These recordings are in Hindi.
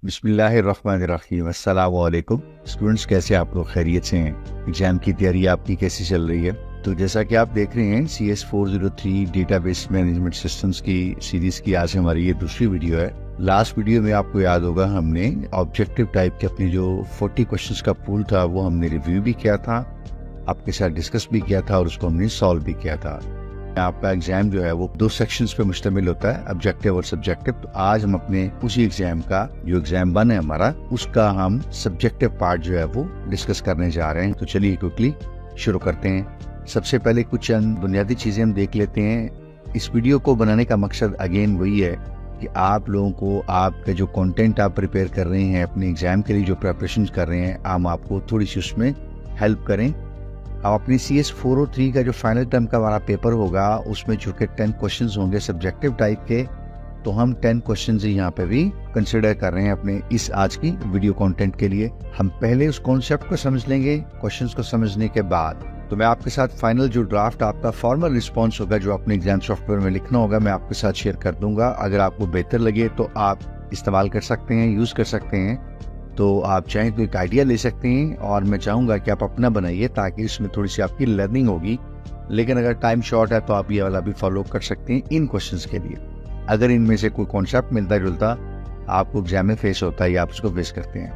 बिस्मिल्लाहिर्रहमानिर्रहीम। अस्सलाम वालेकुम स्टूडेंट्स, कैसे आप लोग? खैरियत से हैं? एग्जाम की तैयारी आपकी कैसी चल रही है? तो जैसा कि आप देख रहे हैं, CS403 डेटाबेस मैनेजमेंट सिस्टम्स की सीरीज की आज हमारी ये दूसरी वीडियो है। लास्ट वीडियो में आपको याद होगा, हमने ऑब्जेक्टिव टाइप के अपनी जो 40 क्वेश्चंस का पूल था वो हमने रिव्यू भी किया था, आपके साथ डिस्कस भी किया था और उसको हमने सॉल्व भी किया था। आपका एग्जाम जो है वो 2 सेक्शंस पे मुश्तमिल होता है, ऑब्जेक्टिव और सब्जेक्टिव। तो आज हम अपने उसी एग्जाम का जो एग्जाम 1 है हमारा, उसका हम सब्जेक्टिव पार्ट जो है वो डिस्कस करने जा रहे हैं। तो चलिए क्विकली शुरू करते हैं। सबसे पहले कुछ चंद बुनियादी चीजें हम देख लेते हैं। इस वीडियो को बनाने का मकसद अगेन वही है कि आप लोगों को आपका जो कंटेंट आप प्रिपेयर कर रहे हैं अपने एग्जाम के लिए, जो प्रिपरेशन कर रहे हैं, हम आपको थोड़ी सी उसमें हेल्प करें। अब अपनी CS403 का जो फाइनल टर्म का हमारा पेपर होगा उसमें चूंकि 10 क्वेश्चंस होंगे सब्जेक्टिव टाइप के, तो हम 10 क्वेश्चंस यहाँ पे भी कंसिडर कर रहे हैं अपने इस आज की वीडियो कंटेंट के लिए। हम पहले उस कॉन्सेप्ट को समझ लेंगे, क्वेश्चंस को समझने के बाद तो मैं आपके साथ फाइनल जो ड्राफ्ट आपका फॉर्मल रिस्पॉन्स होगा जो अपने एग्जाम सॉफ्टवेयर में लिखना होगा, मैं आपके साथ शेयर कर दूंगा। अगर आपको बेहतर लगे तो आप इस्तेमाल कर सकते हैं, यूज कर सकते हैं। तो आप चाहें तो एक आइडिया ले सकते हैं और मैं चाहूंगा कि आप अपना बनाइए ताकि इसमें थोड़ी सी आपकी लर्निंग होगी। लेकिन अगर टाइम शॉर्ट है तो आप ये वाला भी फॉलो कर सकते हैं इन क्वेश्चंस के लिए। अगर इनमें से कोई कॉन्सेप्ट मिलता जुलता आपको एग्जाम में फेस होता है या आप उसको फेस करते हैं,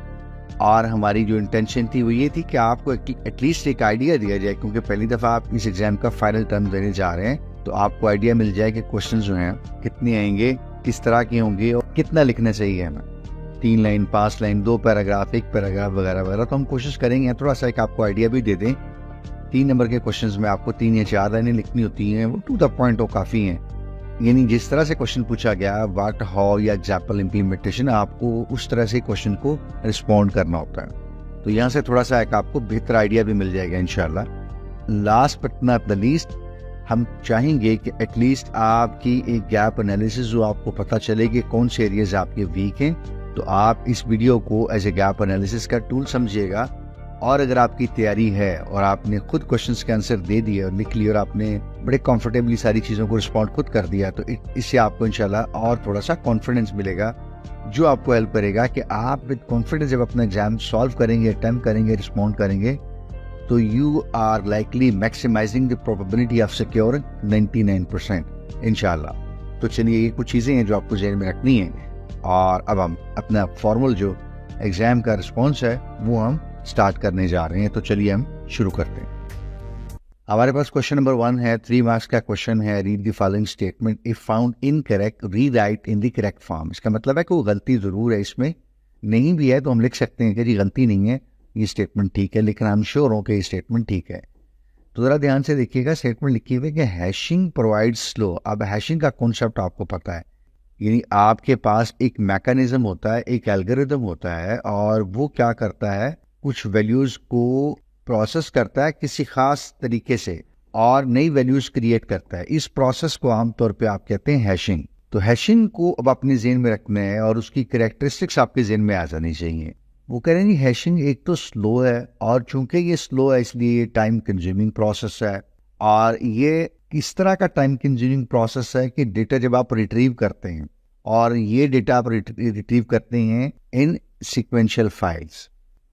और हमारी जो इंटेंशन थी वो ये थी कि आपको एटलीस्ट एक आइडिया दिया जाए, क्योंकि पहली दफा आप इस एग्जाम का फाइनल टर्म देने जा रहे हैं, तो आपको आइडिया मिल जाए कि क्वेश्चन जो हैं कितने आएंगे, किस तरह के होंगे और कितना लिखना चाहिए हमें। 3 लाइन, 5 लाइन, 2 पैराग्राफ, 1 पैराग्राफ वगैरह वगैरह। तो हम कोशिश करेंगे थोड़ा सा एक आपको आइडिया भी दे दें। 3 नंबर के क्वेश्चंस में आपको 3 या 4 लाइनें लिखनी होती हैं, वो टू द पॉइंट हो काफी हैं। यानी जिस तरह से क्वेश्चन पूछा गया, व्हाट, हाउ या एग्जाम्पल इम्प्लीमेंटेशन, आपको उस तरह से क्वेश्चन को रिस्पॉन्ड करना होता है। तो यहाँ से थोड़ा सा एक आपको बेहतर आइडिया भी मिल जाएगा इंशाल्लाह। Last but not the least, हम चाहेंगे कि एटलीस्ट आपकी एक गैप एनालिसिस जो आपको पता चले कि कौन से एरियाज आपके वीक हैं, तो आप इस वीडियो को एज ए गैप एनालिसिस का टूल समझिएगा। और अगर आपकी तैयारी है और आपने खुद क्वेश्चंस के आंसर दे दिए और लिख लिए और आपने बड़े कंफर्टेबली सारी चीज़ों को रिस्पॉन्ड खुद कर दिया, तो इससे आपको इंशाल्लाह और थोड़ा सा कॉन्फिडेंस मिलेगा, जो आपको हेल्प करेगा कि आप विद कॉन्फिडेंस जब अपना एग्जाम सॉल्व करेंगे, अटेम्प्ट करेंगे, रिस्पॉन्ड करेंगे, तो you are likely maximising the probability of securing 99% इंशाल्लाह। तो चलिए, ये कुछ चीज़ें हैं जो आपको ज़हन में रखनी है। और अब हम अपना फॉर्मल जो एग्जाम का रिस्पॉन्स है वो हम स्टार्ट करने जा रहे हैं। तो चलिए हम शुरू करते हैं। हमारे पास क्वेश्चन नंबर 1 है, 3 मार्क्स का क्वेश्चन है। Read the following statement, if found incorrect rewrite in the correct form. इसका मतलब है कि वो गलती जरूर है, इसमें नहीं भी है तो हम लिख सकते हैं कि जी गलती नहीं है, ये स्टेटमेंट ठीक है, लेकिन हम श्योर हो कि ये स्टेटमेंट ठीक है। तो जरा ध्यान से देखिएगा, स्टेटमेंट लिखी हुई है कि हैशिंग प्रोवाइड्स स्लो। अब हैशिंग का कॉन्सेप्ट आपको पता है, यानी आपके पास एक मैकेनिज्म होता है, एक एल्गोरिथम होता है, और वो क्या करता है, कुछ वैल्यूज को प्रोसेस करता है किसी खास तरीके से और नई वैल्यूज क्रिएट करता है। इस प्रोसेस को आमतौर पे आप कहते हैं हैशिंग। तो हैशिंग को अब अपने जेहन में रखना है और उसकी कैरेक्टरिस्टिक्स आपके जेहन में आ जानी चाहिए। वो कह रहे हैं हैशिंग एक तो स्लो है, और चूंकि ये स्लो है इसलिए ये टाइम कंज्यूमिंग प्रोसेस है। और ये किस तरह का टाइम कंज्यूमिंग प्रोसेस है कि डेटा जब आप रिट्रीव करते हैं, और ये डेटा आप रिट्रीव करते हैं इन सीक्वेंशियल फाइल्स।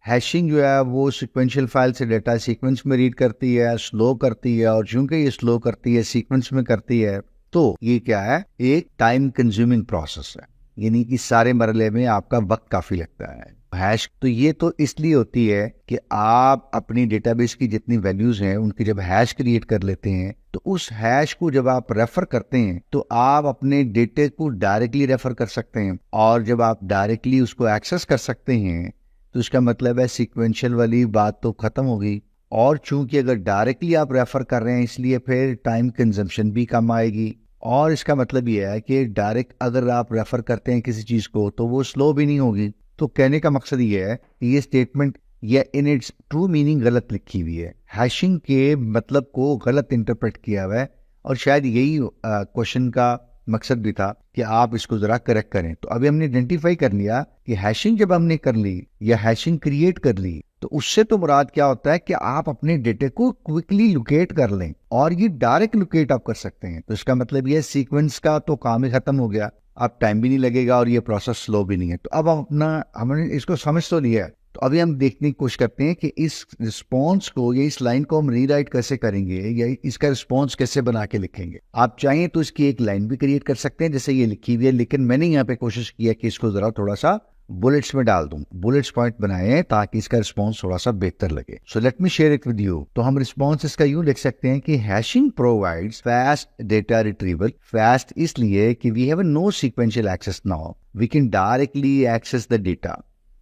हैशिंग जो है वो सीक्वेंशियल फाइल से डेटा सीक्वेंस में रीड करती है, स्लो करती है, और चूंकि ये स्लो करती है, सीक्वेंस में करती है, तो ये क्या है, एक टाइम कंज्यूमिंग प्रोसेस है। यानी कि सारे मरहले में आपका वक्त काफी लगता है। हैश तो ये तो इसलिए होती है कि आप अपनी डेटाबेस की जितनी वैल्यूज हैं उनकी जब हैश क्रिएट कर लेते हैं, तो उस हैश को जब आप रेफर करते हैं तो आप अपने डेटे को डायरेक्टली रेफर कर सकते हैं, और जब आप डायरेक्टली उसको एक्सेस कर सकते हैं तो इसका मतलब है सीक्वेंशियल वाली बात तो खत्म होगी। और चूंकि अगर डायरेक्टली आप रेफर कर रहे हैं इसलिए फिर टाइम कंजम्पशन भी कम आएगी। और इसका मतलब ये है कि डायरेक्ट अगर आप रेफर करते हैं किसी चीज को तो वो स्लो भी नहीं होगी। तो कहने का मकसद ये है कि ये स्टेटमेंट या इन इट्स ट्रू मीनिंग गलत लिखी हुई है, हैशिंग के मतलब को गलत इंटरप्रेट किया हुआ है, और शायद यही क्वेश्चन का मकसद भी था कि आप इसको जरा करेक्ट करें। तो अभी हमने आइडेंटिफाई कर लिया कि हैशिंग जब हमने कर ली या हैशिंग क्रिएट कर ली, तो उससे तो मुराद क्या होता है कि आप अपने डेटे को क्विकली लोकेट कर लें, और ये डायरेक्ट लोकेट आप कर सकते हैं। तो इसका मतलब ये सीक्वेंस का तो काम ही खत्म हो गया, अब टाइम भी नहीं लगेगा और ये प्रोसेस स्लो भी नहीं है। तो अब हमने इसको समझ तो लिया है। तो अभी हम देखने की कोशिश करते हैं कि इस रिस्पॉन्स को या इस लाइन को हम रीराइट कैसे करेंगे, या इसका रिस्पॉन्स कैसे बना के लिखेंगे। आप चाहें तो इसकी एक लाइन भी क्रिएट कर सकते हैं जैसे ये लिखी हुई है, लेकिन मैंने यहाँ पे कोशिश किया कि इसको जरा थोड़ा सा बुलेट्स में डाल दूं, बुलेट्स पॉइंट बनाए ताकि इसका रिस्पॉन्स थोड़ा सा बेहतर लगे। So let me share it with you. तो हम रिस्पॉन्स इसका यूं लिख सकते हैं कि hashing provides fast data retrieval. Fast इसलिए कि we have no sequential access now, we can directly access the data.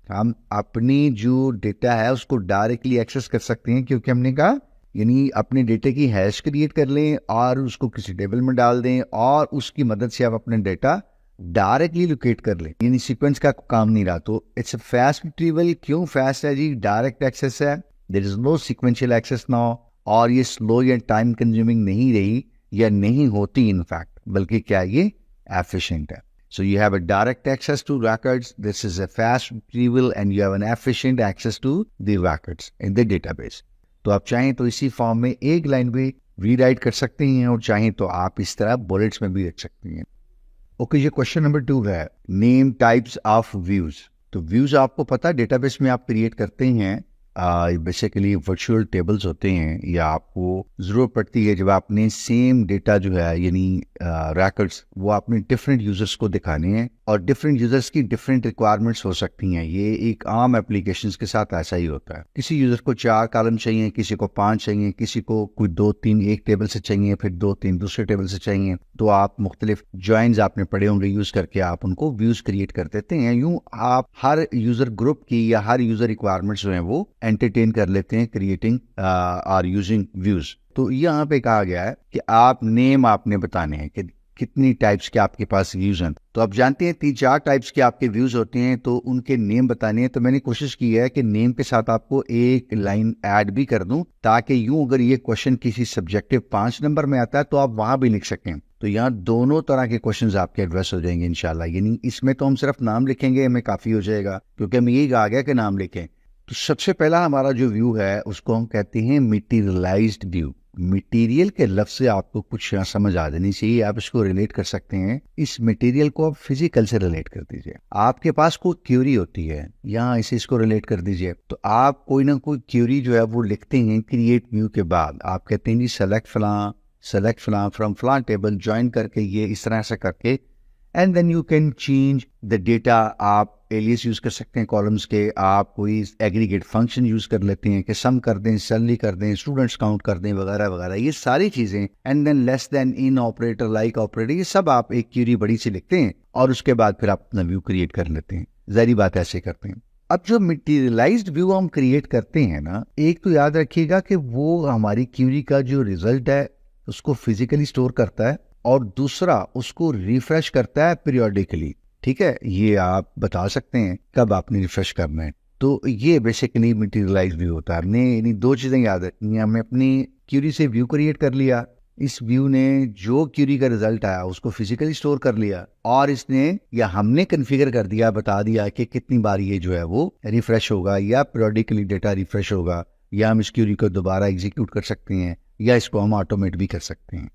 हम अपनी जो डेटा है उसको डायरेक्टली एक्सेस कर सकते हैं, क्योंकि हमने कहा यानी अपने डेटे की हैश क्रिएट कर लें और उसको किसी टेबल में डाल दें, और उसकी मदद से आप अपने डेटा डायरेक्टली लोकेट कर लें, यानी सीक्वेंस का काम नहीं रहा। तो इट्स फास्ट रिट्रीवल। क्यों फास्ट है जी? डायरेक्ट एक्सेस है, there is no sequential access now, और ये स्लो या टाइम कंज्यूमिंग नहीं रही या नहीं होती इनफैक्ट, बल्कि क्या ये एफिशिएंट है। So you have a direct access to records. This is a fast retrieval and you have an efficient access to the records in the database. तो आप चाहें तो इसी फॉर्म में एक लाइन भी रीराइट कर सकते हैं, और चाहें तो आप इस तरह बुलेट्स में भी रख सकते हैं। ओके, ये क्वेश्चन नंबर 2 है, नेम टाइप्स ऑफ व्यूज। तो व्यूज आपको पता है डेटाबेस में आप क्रिएट करते हैं, बेसिकली वर्चुअल टेबल्स होते हैं, या आपको जरूरत पड़ती है जब आपने सेम डेटा जो है यानी रिकॉर्ड्स वो आपने डिफरेंट यूजर्स को दिखाने हैं, और डिफरेंट यूजर्स की डिफरेंट रिक्वायरमेंट्स हो सकती हैं। ये एक आम एप्लीकेशंस के साथ ऐसा ही होता है। किसी यूजर को 4 कॉलम चाहिए, किसी को 5 चाहिए, किसी को कोई 2-3 एक टेबल से चाहिए, फिर 2-3 दूसरे टेबल से चाहिए। तो आप मुख्तलिफ ज्वाइंस आपने पढ़े होंगे यूज करके आप उनको व्यूज क्रिएट कर देते हैं। यूं आप हर यूजर ग्रुप की या हर यूजर रिक्वायरमेंट्स जो है वो एंटरटेन कर लेते हैं, क्रिएटिंग और यूजिंग व्यूज। तो यहाँ पे कहा गया है कि आप नेम आपने बताने हैं कि कितनी टाइप्स के आपके पास व्यूज हैं। तो आप जानते हैं 3-4 टाइप्स के आपके व्यूज होते हैं, तो उनके नेम बताने हैं। तो मैंने कोशिश की है कि नेम के साथ आपको एक लाइन ऐड भी कर दूं, ताकि यूं अगर ये क्वेश्चन किसी सब्जेक्टिव 5 नंबर में आता है तो आप वहां भी लिख सकें। तो यहाँ दोनों तरह के क्वेश्चंस आपके एड्रेस हो जाएंगे इंशाल्लाह। यानी इसमें तो हम सिर्फ नाम लिखेंगे, हमें काफी हो जाएगा, क्योंकि हमें यही कहा गया कि नाम लिखें। तो सबसे पहला हमारा जो व्यू है उसको हम कहते हैं मटीरियलाइज्ड व्यू। मटेरियल के लफ्ज से आपको कुछ समझ आ जानी चाहिए, आप इसको रिलेट कर सकते हैं। इस मटेरियल को आप फिजिकल से रिलेट कर दीजिए। आपके पास कोई क्यूरी होती है, यहाँ इसे इसको रिलेट कर दीजिए। तो आप कोई ना कोई क्यूरी जो है वो लिखते हैं क्रिएट व्यू के बाद। आप कहते हैं जी सेलेक्ट फलां फ्रॉम फलां टेबल, ज्वाइन करके ये इस तरह से करके, and then you can change the data. आप एलियस यूज कर सकते हैं कॉलम्स के, आप कोई एग्रीगेट फंक्शन यूज कर लेते हैं कि सम कर दें, सैलरी कर दें, स्टूडेंट्स काउंट कर दें, वगैरह वगैरह, ये सारी चीजें। And than less than, in operator, like operator, ये सब आप एक क्यूरी बड़ी सी लिखते हैं, और उसके बाद फिर आप अपना व्यू क्रिएट कर लेते हैं। जाहिर बात ऐसे करते हैं। अब जो मटीरियलाइज्ड व्यू हम क्रिएट करते हैं ना, एक तो याद रखिएगा कि वो हमारी क्यूरी का जो रिजल्ट है उसको फिजिकली स्टोर करता है, और दूसरा उसको रिफ्रेश करता है पीरियोडिकली। ठीक है, ये आप बता सकते हैं कब आपने रिफ्रेश करना है। तो ये बेसिकली मटीरियलाइज्ड व्यू होता है। हमने यानी 2 चीजें याद रखनी है। हमने अपनी क्यूरी से व्यू क्रिएट कर लिया, इस व्यू ने जो क्यूरी का रिजल्ट आया उसको फिजिकली स्टोर कर लिया, और इसने या हमने कन्फिगर कर दिया, बता दिया कि कितनी बार ये जो है वो रिफ्रेश होगा, या पीरियोडिकली डेटा रिफ्रेश होगा, या हम इस क्यूरी को दोबारा एग्जीक्यूट कर सकते हैं, या इसको हम ऑटोमेट भी कर सकते हैं।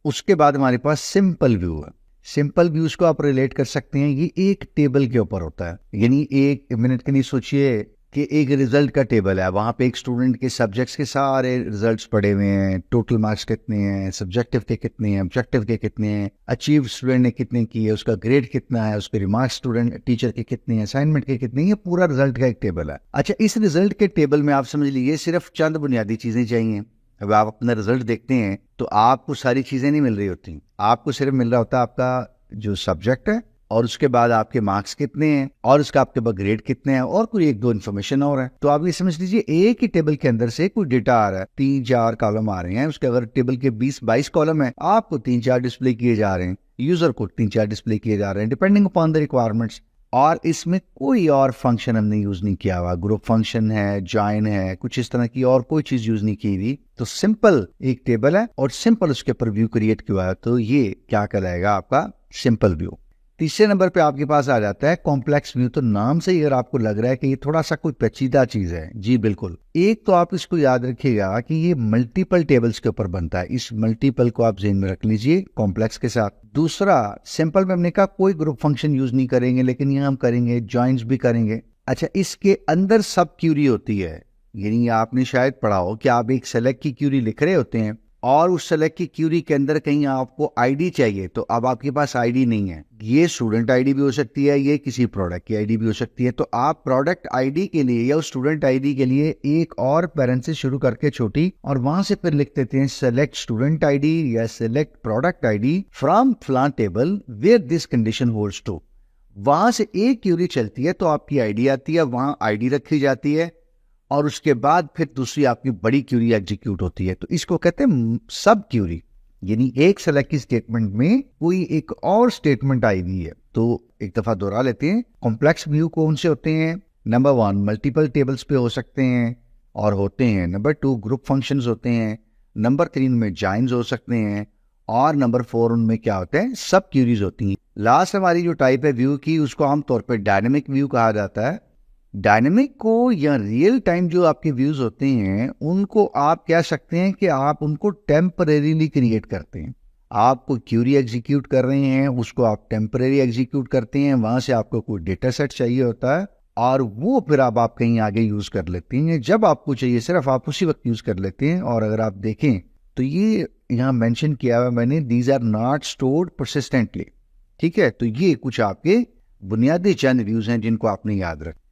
उसके बाद हमारे पास सिंपल व्यू है। सिंपल व्यूज को आप रिलेट कर सकते हैं, ये एक टेबल के ऊपर होता है। यानी एक मिनट के लिए सोचिए कि एक रिजल्ट का टेबल है, वहां पे एक स्टूडेंट के सब्जेक्ट्स के सारे रिजल्ट्स पड़े हुए हैं, टोटल मार्क्स कितने हैं, सब्जेक्टिव के कितने हैं, ऑब्जेक्टिव के कितने हैं, अचीव स्टूडेंट ने कितने किए, उसका ग्रेड कितना है, उसके रिमार्क्स स्टूडेंट टीचर के कितने हैं, असाइनमेंट के कितने हैं, ये पूरा रिजल्ट का एक टेबल है। अच्छा, इस रिजल्ट के टेबल में आप समझ लीजिए सिर्फ चंद बुनियादी चीजें चाहिए। अब आप अपना रिजल्ट देखते हैं तो आपको सारी चीजें नहीं मिल रही होती, आपको सिर्फ मिल रहा होता है आपका जो सब्जेक्ट है, और उसके बाद आपके मार्क्स कितने हैं, और उसका आपके पास ग्रेड कितने हैं, और कोई 1-2 इन्फॉर्मेशन और है। तो आप ये समझ लीजिए एक ही टेबल के अंदर से कोई डेटा आ रहा है, 3-4 कॉलम आ रहे हैं, उसके अगर टेबल के 20-22 कॉलम है, आपको 3-4 डिस्प्ले किए जा रहे हैं, यूजर को 3-4 डिस्प्ले किए जा रहे हैं, डिपेंडिंग अपॉन द रिक्वायरमेंट्स। और इसमें कोई और फंक्शन हमने यूज नहीं किया हुआ, ग्रुप फंक्शन है, ज्वाइन है, कुछ इस तरह की और कोई चीज यूज नहीं की हुई। तो सिंपल एक टेबल है और सिंपल उसके ऊपर व्यू क्रिएट किया है, तो ये क्या कहलाएगा आपका सिंपल व्यू। तीसरे नंबर पे आपके पास आ जाता है कॉम्प्लेक्स व्यू। तो नाम से ही अगर आपको लग रहा है कि ये थोड़ा सा कोई पेचीदा चीज है, जी बिल्कुल। एक तो आप इसको याद रखिएगा कि ये मल्टीपल टेबल्स के ऊपर बनता है, इस मल्टीपल को आप जेन में रख लीजिए कॉम्प्लेक्स के साथ। दूसरा, सिंपल में हमने कहा कोई ग्रुप फंक्शन यूज नहीं करेंगे, लेकिन यहाँ हम करेंगे जॉइंट्स भी करेंगे। अच्छा, इसके अंदर सब क्यूरी होती है, यानी आपने शायद पढ़ा हो कि आप एक सेलेक्ट की क्यूरी लिख रहे होते हैं और उस सेलेक्ट की क्यूरी के अंदर कहीं आपको आईडी चाहिए, तो अब आपके पास आईडी नहीं है। ये स्टूडेंट आईडी भी हो सकती है, ये किसी प्रोडक्ट की आईडी भी हो सकती है। तो आप प्रोडक्ट आईडी के लिए या स्टूडेंट आईडी के लिए एक और पैरेंट से शुरू करके छोटी, और वहां से फिर लिख देते हैं select student ID or select product ID from फ्लान table where this condition holds true. वहां से एक क्यूरी चलती है तो आपकी आईडी आती है, वहां आईडी रखी जाती है, और उसके बाद फिर दूसरी आपकी बड़ी क्यूरी एग्जीक्यूट होती है। तो इसको कहते हैं सब क्यूरी, यानी एक सेलेक्ट की स्टेटमेंट में कोई एक और स्टेटमेंट आई हुई है। तो एक दफा दोहरा लेते हैं, कॉम्प्लेक्स व्यू कौन से होते हैं? नंबर 1 मल्टीपल टेबल्स पे हो सकते हैं और होते हैं। नंबर 2 ग्रुप फंक्शंस होते हैं। नंबर 3 में जॉइंस हो सकते हैं। और नंबर 4 उनमें क्या होता है? सब क्यूरीज होती हैं। लास्ट हमारी जो टाइप है व्यू की, उसको आमतौर पर डायनेमिक व्यू कहा जाता है। डायनेमिक को या रियल टाइम जो आपके व्यूज होते हैं उनको आप कह सकते हैं कि आप उनको टेम्परेरीली क्रिएट करते हैं। आप कोई क्यूरी एग्जीक्यूट कर रहे हैं, उसको आप टेम्परेरी एग्जीक्यूट करते हैं, वहां से आपको कोई डेटा सेट चाहिए होता है और वो फिर आप कहीं आगे यूज कर लेते हैं। जब आपको चाहिए सिर्फ आप उसी वक्त यूज कर लेते हैं। और अगर आप देखें तो ये यहाँ मेंशन किया हुआ मैंने, these are not stored persistently. ठीक है, तो ये कुछ आपके बुनियादी चंद व्यूज हैं जिनको आपने याद रखना।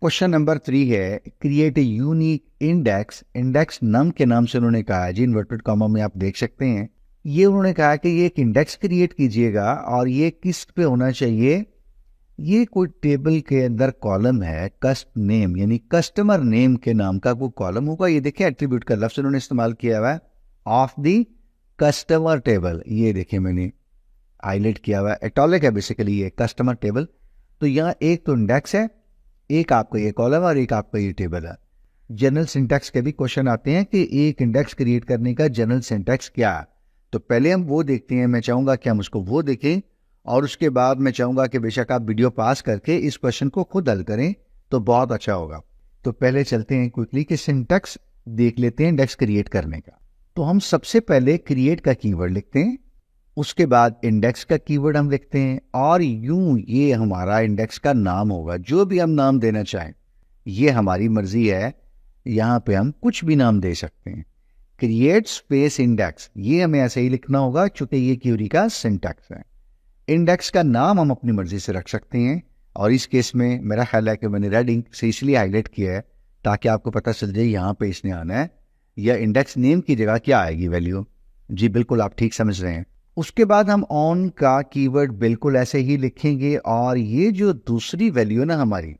क्वेश्चन नंबर 3 है create a unique index. Index नम के नाम से उन्होंने कहा है जी, इन्वर्टेड कॉमा में आप देख सकते हैं। ये उन्होंने कहा कि ये एक इंडेक्स क्रिएट कीजिएगा और ये किस पे होना चाहिए? ये कोई टेबल के अंदर कॉलम है, कस्ट नेम यानी कस्टमर नेम के नाम का कोई कॉलम होगा। ये देखिए एट्रीब्यूट का लफ्ज उन्होंने इस्तेमाल किया हुआ है, ऑफ द कस्टमर टेबल। ये देखिए मैंने हाईलाइट किया हुआ है, इटैलिक है बेसिकली ये कस्टमर टेबल। तो यहाँ एक तो इंडेक्स है, एक आपका ये कॉलम और एक आपका ये टेबल है। जनरल सिंटैक्स के भी क्वेश्चन आते हैं कि एक इंडेक्स क्रिएट करने का जनरल सिंटैक्स क्या है। तो पहले हम वो देखते हैं, मैं चाहूंगा कि हम उसको वो देखें और उसके बाद मैं चाहूंगा कि बेशक आप वीडियो पास करके इस क्वेश्चन को खुद हल करें तो बहुत अच्छा होगा। तो पहले चलते हैं क्विकली कि सिंटैक्स देख लेते हैं इंडेक्स क्रिएट करने का। तो हम सबसे पहले क्रिएट का कीवर्ड लिखते हैं, उसके बाद इंडेक्स का कीवर्ड हम लिखते हैं और यूं ये हमारा इंडेक्स का नाम होगा। जो भी हम नाम देना चाहें ये हमारी मर्जी है, यहाँ पे हम कुछ भी नाम दे सकते हैं। क्रिएट स्पेस इंडेक्स, ये हमें ऐसे ही लिखना होगा चूंकि ये क्यूरी का सिंटैक्स है। इंडेक्स का नाम हम अपनी मर्जी से रख सकते हैं और इस केस में मेरा ख्याल है कि मैंने रेड इंक से इसलिए हाईलाइट किया है ताकि आपको पता चल जाए यहाँ पे इसने आना है, या इंडेक्स नेम की जगह क्या आएगी वैल्यू। जी बिल्कुल, आप ठीक समझ रहे हैं। उसके बाद हम ऑन का कीवर्ड बिल्कुल ऐसे ही लिखेंगे और ये जो दूसरी वैल्यू है ना हमारी,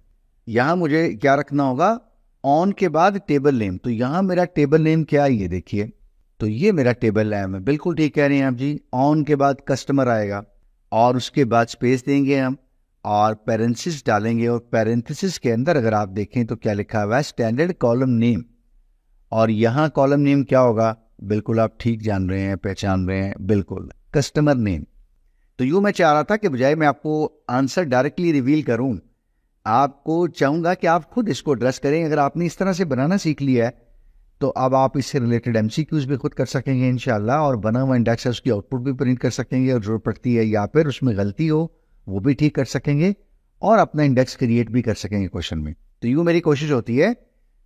यहाँ मुझे क्या रखना होगा? ऑन के बाद टेबल नेम। तो यहाँ मेरा टेबल नेम क्या है ये देखिए, तो ये मेरा टेबल नेम है। बिल्कुल ठीक कह रहे हैं आप जी। ऑन के बाद कस्टमर आएगा और उसके बाद स्पेस देंगे हम और पैरेंथेसिस डालेंगे, और पैरेंथेसिस के अंदर अगर आप देखें तो क्या लिखा हुआ है? Standard column name. और यहाँ कॉलम नेम क्या होगा? बिल्कुल आप ठीक जान रहे हैं, पहचान रहे हैं, बिल्कुल कस्टमर नेम। तो यूं मैं चाह रहा था कि बजाय मैं आपको आंसर डायरेक्टली रिवील करूं, आपको चाहूंगा कि आप खुद इसको एड्रेस करें। अगर आपने इस तरह से बनाना सीख लिया है तो अब आप इससे रिलेटेड एमसीक्यूज भी खुद कर सकेंगे इंशाल्लाह, और बना हुआ इंडेक्स है उसकी आउटपुट भी प्रिंट कर सकेंगे, और जरूरत पड़ती है या फिर उसमें गलती हो वो भी ठीक कर सकेंगे और अपना इंडेक्स क्रिएट भी कर सकेंगे क्वेश्चन में। तो यूं मेरी कोशिश होती है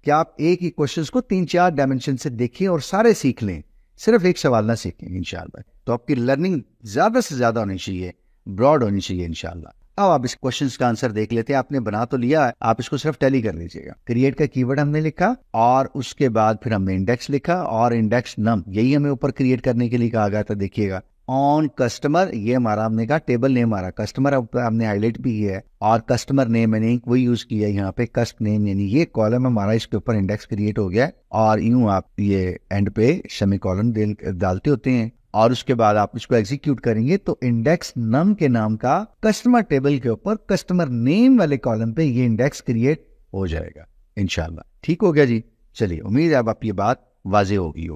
कि आप एक ही क्वेश्चन को 3-4 डायमेंशन से देखें और सारे सीख लें, सिर्फ एक सवाल ना सीखें इंशाल्लाह। तो आपकी लर्निंग ज्यादा से ज्यादा होनी चाहिए, ब्रॉड होनी चाहिए इंशाल्लाह। अब आप इस क्वेश्चन का आंसर देख लेते हैं। आपने बना तो लिया है, आप इसको सिर्फ टैली कर लीजिएगा। क्रिएट का कीवर्ड हमने लिखा और उसके बाद फिर हमने इंडेक्स लिखा और इंडेक्स नम, यही हमें ऊपर क्रिएट करने के लिए कहा गया था। देखिएगा ऑन कस्टमर, ये हमारा हमने कहा टेबल नेम हमारा कस्टमर, हमने हाईलाइट भी किया है, और कस्टमर नेम मैंने वही यूज किया है यहाँ पे, कस्ट नेम, यानी ये कॉलम हमारा, इसके ऊपर इंडेक्स क्रिएट हो गया। और यूं आप ये एंड पे सेमीकोलन डालते होते हैं और उसके बाद आप इसको एग्जीक्यूट करेंगे तो इंडेक्स नम के नाम का कस्टमर टेबल के ऊपर कस्टमर नेम वाले कॉलम पे ये इंडेक्स क्रिएट हो जाएगा इंशाल्लाह। ठीक हो गया जी। चलिए, उम्मीद है अब आप ये बात वाजे होगी।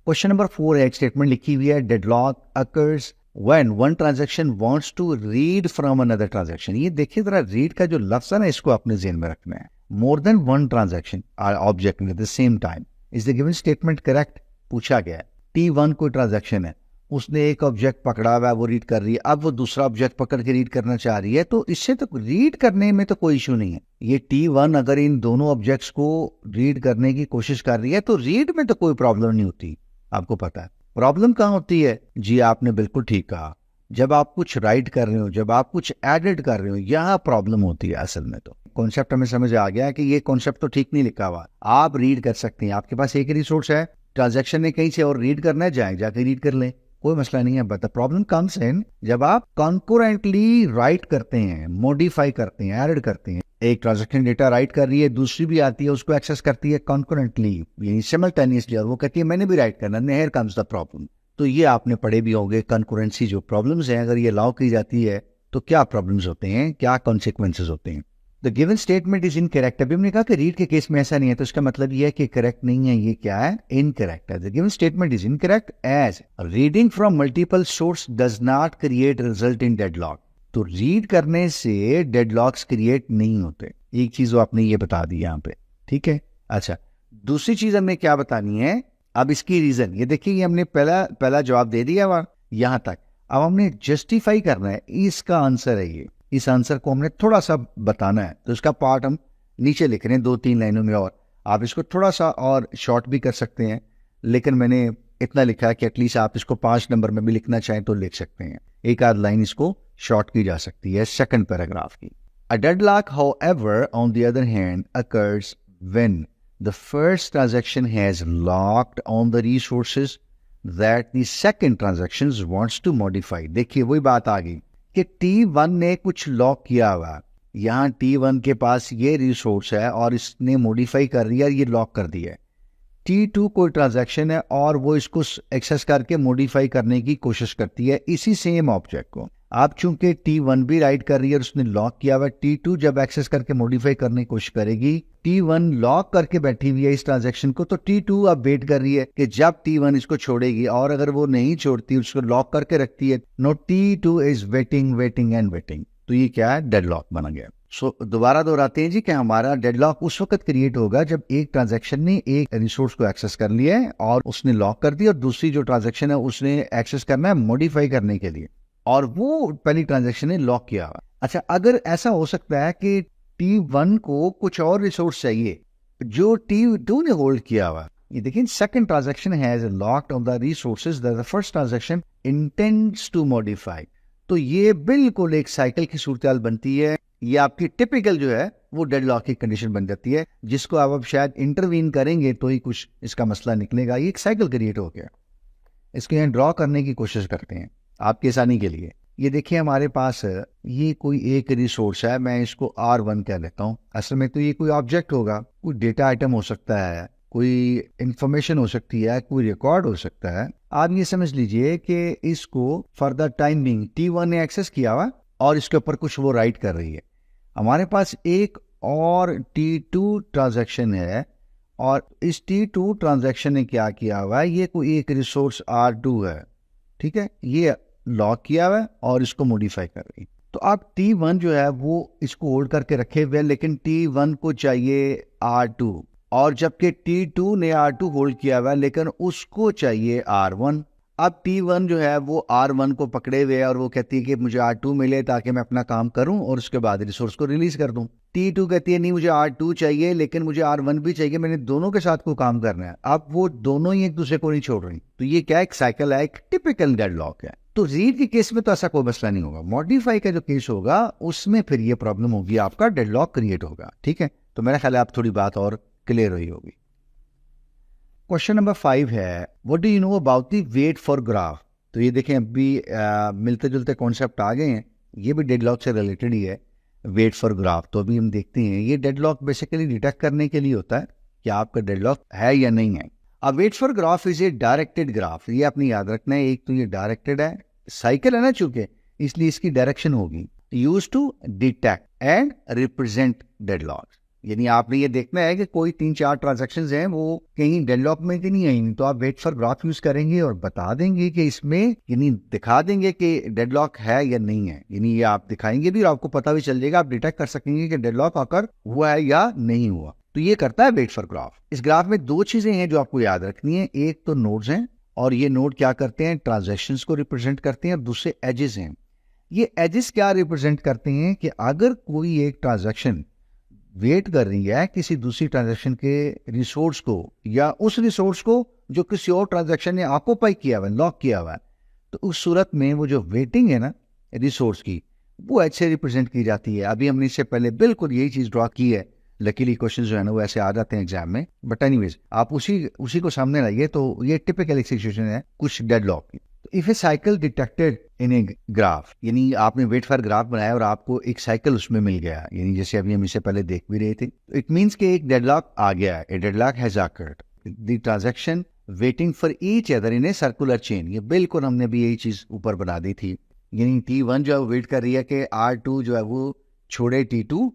क्वेश्चन नंबर 4 है, एक स्टेटमेंट लिखी हुई है, deadlock occurs when one transaction wants to read from another transaction, ये देखिए जरा, रीड का जो लफ्ज है ना, इसको अपने ज़हन में रखना है। More than one transaction are object at the same time, is the given statement correct? पूछा गया है T1 कोई ट्रांजैक्शन है, उसने एक ऑब्जेक्ट पकड़ा हुआ है, वो रीड कर रही है, अब वो दूसरा ऑब्जेक्ट पकड़ के रीड करना चाह रही है, तो इससे तो रीड करने में तो कोई इशू नहीं है। ये T1 अगर इन दोनों ऑब्जेक्ट्स को रीड करने की कोशिश कर रही है तो रीड में तो कोई प्रॉब्लम नहीं होती, आपको पता है। प्रॉब्लम कहाँ होती है? जी आपने बिल्कुल ठीक कहा, जब आप कुछ राइट कर रहे हो, जब आप कुछ एडिट कर रहे हो, यहाँ प्रॉब्लम होती है असल में। तो कॉन्सेप्ट हमें समझ आ गया कि ये कॉन्सेप्ट तो ठीक नहीं लिखा हुआ। आप रीड कर सकते हैं, आपके पास एक रिसोर्स है, ट्रांजैक्शन ने कहीं से और रीड करना है, जाके रीड कर लें, कोई मसला नहीं है। But the problem comes in जब आप कॉन्करेंटली राइट करते हैं, मॉडिफाई करते हैं, एडिट करते हैं। एक ट्रांजैक्शन डेटा राइट कर रही है, दूसरी भी आती है, उसको एक्सेस करती है कॉन्करेंटली, यानी सिमल्टेनियसली, और वो कहती है मैंने भी राइट करना, हियर कम्स द प्रॉब्लम। तो ये आपने पढ़े भी होंगे, कंकरेंसी जो प्रॉब्लम्स हैं, अगर ये अलाउ की जाती है तो क्या प्रॉब्लम्स होते हैं, क्या कॉन्सिक्वेंसेज होते हैं। The given statement is incorrect. अभी हमने कहा कि रीड के केस में ऐसा नहीं है, तो इसका मतलब ये है कि करेक्ट नहीं है, ये क्या है, इनकरेक्ट है। The given statement is incorrect as reading from multiple source does not create result in deadlock. तो रीड करने से डेडलॉक्स क्रिएट नहीं होते, एक चीज आपने ये बता दी यहाँ पे, ठीक है। अच्छा, दूसरी चीज हमें क्या बतानी है, अब इसकी रीजन, ये देखिए, ये हमने पहला जवाब दे दिया वहां यहां तक। अब हमने जस्टिफाई करना है, इसका आंसर है ये, इस आंसर को हमने थोड़ा सा बताना है, तो इसका पार्ट हम नीचे लिख रहे हैं 2-3 लाइनों में, और आप इसको थोड़ा सा और शॉर्ट भी कर सकते हैं, लेकिन मैंने इतना लिखा है कि एटलीस्ट आप इसको 5 नंबर में भी लिखना चाहें तो लिख सकते हैं, एक आध लाइन इसको शॉर्ट की जा सकती है सेकंड पैराग्राफ की। A deadlock however on the other hand occurs when the first transaction has locked on the resources that the second transaction wants to modify। देखिए वही बात आ गई कि T1 ने कुछ लॉक किया हुआ, यहाँ T1 के पास ये रिसोर्स है और इसने मॉडिफाई कर दिया, ये लॉक कर दिया है। T2 कोई ट्रांजैक्शन है और वो इसको एक्सेस करके मॉडिफाई करने की कोशिश करती है इसी सेम ऑब्जेक्ट को। आप चूंकि T1 भी राइट कर रही है और उसने लॉक किया हुआ, T2 जब एक्सेस करके मॉडिफाई करने की कोशिश करेगी, T1 लॉक करके बैठी हुई है इस ट्रांजैक्शन को, तो T2 अब वेट कर रही है कि जब T1 इसको छोड़ेगी, और अगर वो नहीं छोड़ती, उसको लॉक करके रखती है, no T2 is waiting waiting and waiting. तो ये क्या है, डेडलॉक बना गया। दोबारा दोहराते हैं जी कि हमारा डेडलॉक उस वक्त क्रिएट होगा जब एक ट्रांजैक्शन ने एक रिसोर्स को एक्सेस कर लिया है और उसने लॉक कर दिया, और दूसरी जो ट्रांजैक्शन है उसने एक्सेस करना है मॉडिफाई करने के लिए, और वो पहली ट्रांजैक्शन ने लॉक किया हुआ। अच्छा, अगर ऐसा हो सकता है कि T1 को कुछ और रिसोर्स चाहिए जो T2 ने होल्ड किया हुआ, ये देखिए, second transaction has locked on the resources that the first transaction intends to modify. तो ये बिल्कुल एक साइकिल की सूरत बनती है, ये आपकी टिपिकल जो है वो डेडलॉक की कंडीशन बन जाती है, जिसको आप शायद इंटरवीन करेंगे तो ही कुछ इसका मसला निकलेगा। ये एक साइकिल क्रिएट हो गया, इसको यहाँ ड्रॉ करने की कोशिश करते हैं आपकी आसानी के लिए। ये देखिए, हमारे पास ये कोई एक रिसोर्स है, मैं इसको R1 कह लेता हूँ। असल में तो ये कोई ऑब्जेक्ट होगा, कोई डेटा आइटम हो सकता है, कोई इंफॉर्मेशन हो सकती है, कोई रिकॉर्ड हो सकता है। आप ये समझ लीजिए कि इसको for the time being T1 ने एक्सेस किया हुआ और इसके ऊपर कुछ वो राइट कर रही है। हमारे पास एक और T2 ट्रांजैक्शन है, और इस T2 ट्रांजैक्शन ने क्या किया हुआ है, ये कोई एक रिसोर्स R2 है, ठीक है, ये लॉक किया हुआ है और इसको मॉडिफाई कर रही है। तो आप T1 जो है वो इसको होल्ड करके रखे हुए, लेकिन T1 को चाहिए R2, और जबकि T2 ने R2 होल्ड किया हुआ है लेकिन उसको चाहिए R1। अब T1 जो है वो R1 को पकड़े हुए है और वो कहती है कि मुझे R2 मिले ताकि मैं अपना काम करूं और उसके बाद रिसोर्स को रिलीज कर दूं। T2 कहती है नहीं, मुझे R2 चाहिए लेकिन मुझे R1 भी चाहिए, मैंने दोनों के साथ को काम करना है। अब वो दोनों ही एक दूसरे को नहीं छोड़ रही, तो ये क्या, एक साइकिल है, एक टिपिकल डेडलॉक है। तो रीड के केस में तो ऐसा कोई मसला नहीं होगा, मॉडिफाई का जो केस होगा उसमें फिर ये प्रॉब्लम होगी, आपका डेडलॉक क्रिएट होगा, ठीक है। तो मेरा ख्याल है आप थोड़ी बात और क्लियर हुई होगी। क्वेश्चन नंबर 5 है, what do you know about the wait for graph. तो ये देखें, अभी मिलते जुलते कॉन्सेप्ट आ गए हैं, ये भी डेडलॉक से रिलेटेड ही है, वेट फॉर ग्राफ। तो अभी हम देखते हैं, ये डेडलॉक बेसिकली डिटेक्ट करने के लिए होता है कि आपका डेडलॉक है या नहीं है। अब wait for graph is a directed graph, ये आपने याद रखना है। एक तो ये डायरेक्टेड है, साइकिल है ना चूंकि, इसलिए इसकी डायरेक्शन होगी use to detect and represent deadlocks. यानी आपने ये देखना है कि कोई 3-4 ट्रांजेक्शन हैं वो कहीं डेडलॉक में कि नहीं आई, तो आप वेट फॉर ग्राफ यूज करेंगे और बता देंगे कि इसमें, यानी दिखा देंगे कि डेडलॉक है या नहीं है, यानी ये आप दिखाएंगे भी और आपको पता भी चल जाएगा, आप डिटेक्ट कर सकेंगे कि डेडलॉक आकर हुआ है या नहीं हुआ। तो ये करता है वेट फॉर ग्राफ। इस ग्राफ में दो चीजें हैं जो आपको याद रखनी है, एक तो नोड्स हैं और ये नोड क्या करते हैं, ट्रांजैक्शंस को रिप्रेजेंट करते हैं, और दूसरे एजेस हैं। ये एजेस क्या रिप्रेजेंट करते हैं कि अगर कोई एक ट्रांजैक्शन वेट कर रही है किसी दूसरी ट्रांजैक्शन के रिसोर्स को या उस रिसोर्स को जो किसी और ट्रांजैक्शन ने ऑक्यूपाई किया हुआ है, लॉक किया हुआ है, तो उस सूरत में वो जो वेटिंग है ना रिसोर्स की, वो ऐसे रिप्रेजेंट की जाती है। अभी हमने इससे पहले बिल्कुल यही चीज ड्रॉ की है, लकीली क्वेश्चन जो है ना वो ऐसे आ जाते हैं एग्जाम में, बट एनीवेज आप उसी को सामने लाइए। तो ये टिपिकल सिचुएशन है कुछ डेडलॉक की। तो if A cycle detected in a graph, यानी आपने वेट फॉर ग्राफ बनाया और आपको एक साइकिल उसमें मिल गया, यानी जैसे अभी हम इससे पहले देख भी रहे थे, इट मीन्स कि एक डेडलॉक आ गया है, a deadlock has occurred, the transaction waiting for each other in a circular chain. ये बिल्कुल हमने भी यही चीज ऊपर बना दी थी, यानी T1 जो है वेट कर रही है कि R2 जो है वो छोड़े T2,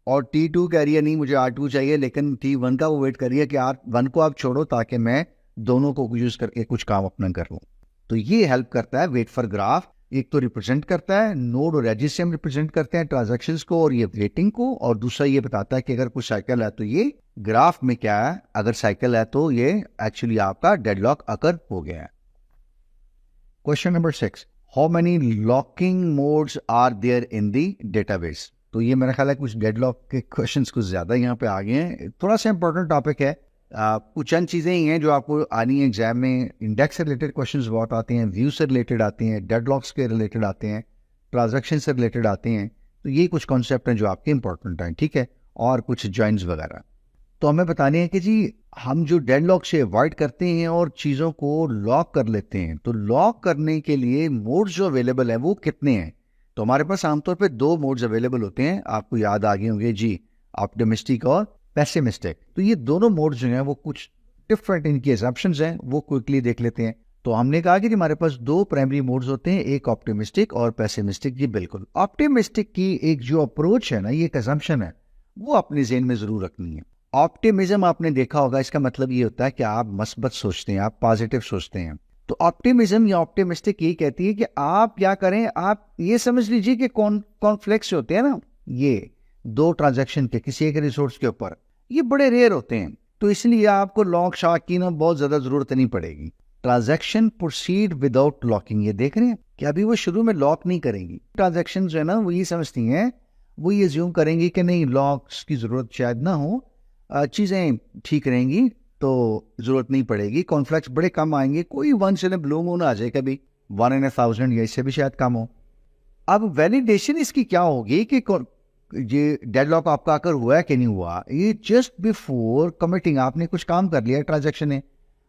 और T2 कह रही है नहीं मुझे R2 चाहिए, लेकिन T1 का वो वेट कर रही है कि R1 को आप छोड़ो ताकि मैं दोनों को यूज करके कुछ काम अपना कर लूँ। तो ये हेल्प करता है वेट फॉर ग्राफ। एक तो रिप्रेजेंट करता है नोड और एजेस से हम रिप्रेजेंट करते हैं ट्रांजैक्शंस को और ये वेटिंग को, और दूसरा ये बताता है कि अगर कुछ साइकिल है तो ये ग्राफ में क्या है, अगर साइकिल है तो ये एक्चुअली आपका डेडलॉक अकर हो गया है। Question number 6, how many locking modes are there in the database. तो ये मेरा ख्याल है कुछ डेडलॉक के क्वेश्चंस कुछ ज्यादा यहाँ पे आ गए हैं, थोड़ा सा इंपॉर्टेंट टॉपिक है। कुछ चंद चीजें ही हैं जो आपको आनी है एग्जाम में। इंडेक्स से रिलेटेड क्वेश्चंस बहुत आते हैं, व्यू से रिलेटेड आते हैं, डेडलॉक्स के रिलेटेड आते हैं, ट्रांजैक्शन से रिलेटेड आते हैं। तो ये कुछ कॉन्सेप्ट हैं जो आपके इंपॉर्टेंट हैं, ठीक है, और कुछ जॉइंट्स वगैरह। तो हमें बताने हैं कि जी हम जो डेडलॉक से अवॉइड करते हैं और चीज़ों को लॉक कर लेते हैं, तो लॉक करने के लिए मोड्स जो अवेलेबल हैं वो कितने हैं। तो हमारे पास आमतौर पे 2 मोड्स अवेलेबल होते हैं, आपको याद आ गए होंगे जी, ऑप्टिमिस्टिक और पेसिमिस्टिक। तो ये दोनों मोड्स जो हैं वो कुछ डिफरेंट इनकी असम्पशंस हैं, वो क्विकली देख लेते हैं। तो हमने कहा कि हमारे पास 2 प्राइमरी मोड्स होते हैं, एक ऑप्टिमिस्टिक और पेसिमिस्टिक। जी बिल्कुल, ऑप्टिमिस्टिक की एक जो अप्रोच है ना, ये एक असम्पशन है, वो अपने ज़हन में जरूर रखनी है। ऑप्टिमिज्म आपने देखा होगा, इसका मतलब ये होता है कि आप मस्बत सोचते हैं, आप पॉजिटिव सोचते हैं। तो ऑप्टिमिज्म या ऑप्टिमिस्टिक ये कहती है कि आप क्या करें, आप ये समझ लीजिए कि कॉन्फ्लिक्ट्स होते हैं ना, ये 2 ट्रांजैक्शन के किसी एक रिसोर्स के ऊपर, ये बड़े रेयर होते हैं, तो इसलिए आपको लॉक शॉक की ना बहुत ज्यादा जरूरत नहीं पड़ेगी। ट्रांजैक्शन प्रोसीड विदाउट लॉकिंग, ये देख रहे हैं कि अभी वो शुरू में लॉक नहीं करेंगी। ट्रांजैक्शन जो है ना वो ये समझती हैं, वो ये ज्यूम करेंगी कि नहीं लॉक्स की जरूरत शायद ना हो, चीजें ठीक रहेंगी तो जरूरत नहीं पड़ेगी, कॉन्फ्लिक्ट्स बड़े कम आएंगे, कोई once in a blue moon आ जाए कभी 1 in 1000 या इससे भी शायद कम हो। अब वैलिडेशन इसकी क्या होगी कि ये डेडलॉक आपका आकर हुआ है कि नहीं हुआ, ये जस्ट बिफोर कमिटिंग आपने कुछ काम कर लिया ट्रांजैक्शन ने।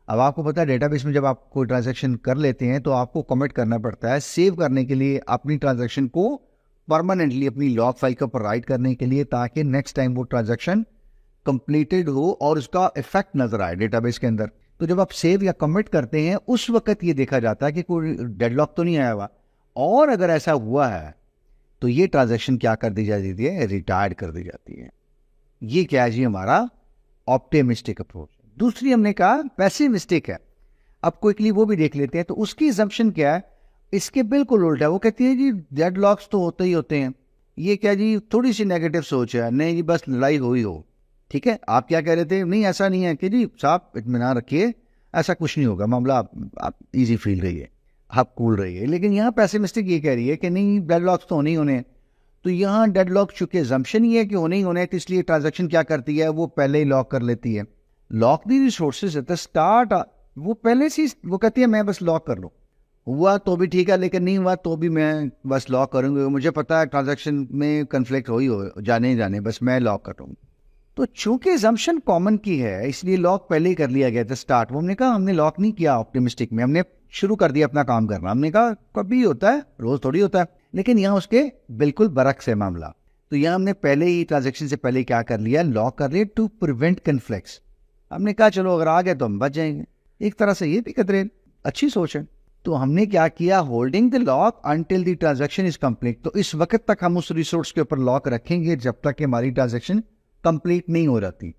अब आपको पता है डेटाबेस में जब आप कोई ट्रांजैक्शन कर लेते हैं तो आपको कमिट करना पड़ता है सेव करने के लिए अपनी ट्रांजैक्शन को परमानेंटली अपनी लॉग फाइल के ऊपर राइट करने के लिए, ताकि नेक्स्ट टाइम वो ट्रांजैक्शन कंप्लीटेड हो और उसका इफेक्ट नजर आए डेटाबेस के अंदर। तो जब आप सेव या कमिट करते हैं उस वक्त ये देखा जाता है कि कोई डेडलॉक तो नहीं आया हुआ, और अगर ऐसा हुआ है तो ये ट्रांजैक्शन क्या कर दी जाती है, रिटायर्ड कर दी जाती है। ये क्या है जी, हमारा ऑप्टिमिस्टिक अप्रोच। दूसरी हमने कहा पेसिमिस्टिक है। अब क्विकली वो भी देख लेते हैं। तो उसकी असम्पशन क्या है, इसके बिल्कुल उल्टा है। वो कहती है जी डेडलॉक्स तो होते ही होते हैं, ये क्या जी थोड़ी सी नेगेटिव सोच है, नहीं जी बस लड़ाई हुई हो, ठीक है। आप क्या कह रहे थे, नहीं ऐसा नहीं है कि जी साहब इत्मीनान रखिए, ऐसा कुछ नहीं होगा मामला, आप इजी फील रहिए, आप कूल रहिए। लेकिन यहाँ पेसिमिस्टिक ये कह रही है कि नहीं डेडलॉक्स तो होने ही होने। तो यहाँ डेडलॉक चूंकि असम्पशन ही है कि होने ही होने, तो इसलिए ट्रांजैक्शन क्या करती है, वो पहले ही लॉक कर लेती है। Lock the resources at the start, वो पहले से वो कहती है मैं बस लॉक कर लूँ, हुआ तो भी ठीक है, लेकिन नहीं हुआ तो भी मैं बस लॉक करूँगी, मुझे पता है ट्रांजैक्शन में कन्फ्लिक्ट हो ही हो, जाने बस मैं लॉक कर लूँगी। तो चूंकि असम्पशन कॉमन की है इसलिए लॉक पहले ही कर लिया गया था स्टार्ट। वो हमने कहा हमने लॉक नहीं किया ऑप्टिमिस्टिक में, हमने शुरू कर दिया अपना काम करना। हमने कहा कभी होता है, रोज थोड़ी होता है, लेकिन यहाँ उसके बिल्कुल बरक्स है मामला। तो यहाँ हमने पहले ही ट्रांजैक्शन से पहले क्या कर लिया, लॉक कर लिया टू प्रिवेंट कन्फ्लिक्ट्स। हमने कहा चलो अगर आ गए तो हम बच जाएंगे। एक तरह से ये भी कदरे अच्छी सोच है। तो हमने क्या किया, holding the lock until the transaction is complete. तो इस वक्त तक हम उस रिसोर्स के ऊपर लॉक रखेंगे जब तक कि हमारी ट्रांजैक्शन कंप्लीट नहीं हो जाती।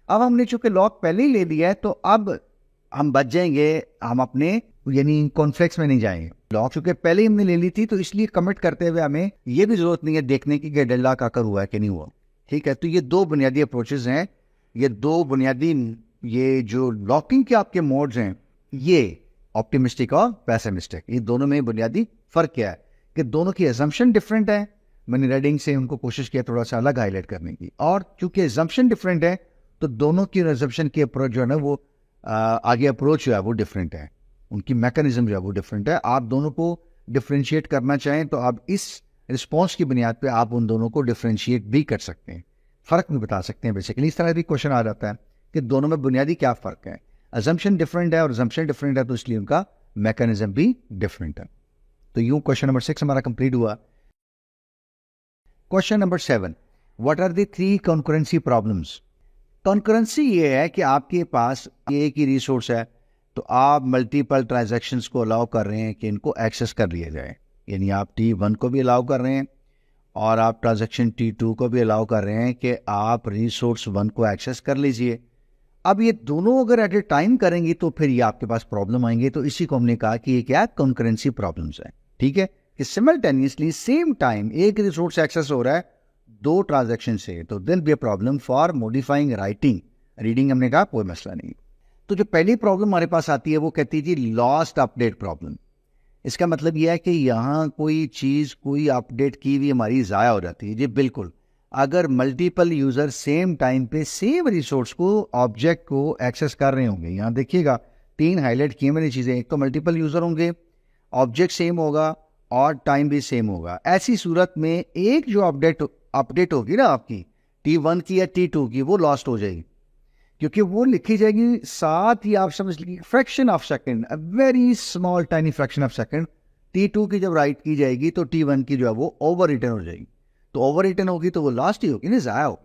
अब हमने चूंकि लॉक पहले ही ले लिया है तो अब हम बच जाएंगे, हम अपने यानी कॉन्फ्लिक्ट्स में नहीं जाएंगे। लॉक चूंकि पहले ही हमने ले ली थी तो इसलिए कमिट करते हुए हमें ये भी जरूरत नहीं है देखने की कि डेडलॉक आकर हुआ है कि नहीं हुआ। ठीक है, तो ये दो बुनियादी अप्रोचेज हैं, ये दो बुनियादी ये जो लॉकिंग के आपके मोड्स हैं, ये ऑप्टिमिस्टिक और पेसिमिस्टिक, ये दोनों में बुनियादी फर्क क्या है कि दोनों की एजम्पशन डिफरेंट है। मैंने रेडिंग से उनको कोशिश किया थोड़ा सा अलग हाईलाइट करने की, और चूंकि एजम्पशन डिफरेंट है तो दोनों की एजम्पशन की अप्रोच जो है ना वो आगे अप्रोच जो है वो डिफरेंट है, उनकी मैकेनिज्म जो है वो डिफरेंट है। आप दोनों को डिफ्रेंशिएट करना चाहें तो आप इस रिस्पॉन्स की बुनियाद पे आप उन दोनों को डिफ्रेंशिएट भी कर सकते हैं, फर्क भी बता सकते हैं। बेसिकली इस तरह भी क्वेश्चन आ जाता है कि दोनों में बुनियादी क्या फर्क है। अजम्पशन डिफरेंट है और अजम्पशन डिफरेंट है तो इसलिए उनका मैकेनिज्म भी डिफरेंट है। तो यूं क्वेश्चन नंबर 6 हमारा कंप्लीट हुआ। Question number 7, what are the 3 concurrency problems. Concurrency ये है कि आपके पास एक ही रिसोर्स है तो आप मल्टीपल ट्रांजैक्शंस को अलाउ कर रहे हैं कि इनको एक्सेस कर लिया जाए, यानी आप T1 को भी अलाउ कर रहे हैं और आप ट्रांजैक्शन T2 को भी अलाउ कर रहे हैं कि आप रिसोर्स 1 को एक्सेस कर लीजिए। अब ये दोनों अगर एट ए टाइम करेंगे तो फिर ये आपके पास प्रॉब्लम आएंगे, तो इसी को हमने कहा कि ये क्या कॉन्करेंसी प्रॉब्लम्स है। ठीक है, कि सिमल्टेनियसली सेम टाइम एक रिसोर्स एक्सेस हो रहा है दो ट्रांजैक्शन से, तो there be a problem for modifying writing. Reading हमने कहा कोई मसला नहीं। तो जो पहली प्रॉब्लम हमारे पास आती है वो कहती थी लॉस्ट अपडेट प्रॉब्लम। इसका मतलब यह है कि यहाँ कोई चीज़ कोई अपडेट की हुई हमारी ज़ाया हो जाती है। जी बिल्कुल, अगर मल्टीपल यूज़र सेम टाइम पे सेम रिसोर्स को ऑब्जेक्ट को एक्सेस कर रहे होंगे, यहाँ देखिएगा 3 हाईलाइट किए मैंने चीज़ें, एक तो मल्टीपल यूज़र होंगे, ऑब्जेक्ट सेम होगा और टाइम भी सेम होगा। ऐसी सूरत में एक जो अपडेट होगी ना आपकी T1 की या T2 की, वो लॉस्ट हो जाएगी क्योंकि वो लिखी जाएगी साथ ही, आप समझ लीजिए fraction of second, a very small tiny fraction of second. T2 की जब राइट की जाएगी तो T1 की जो है वो ओवर रिटर्न हो जाएगी, तो ओवर रिटर्न होगी तो वो लास्ट ही होगी ना, ज़ाया हो,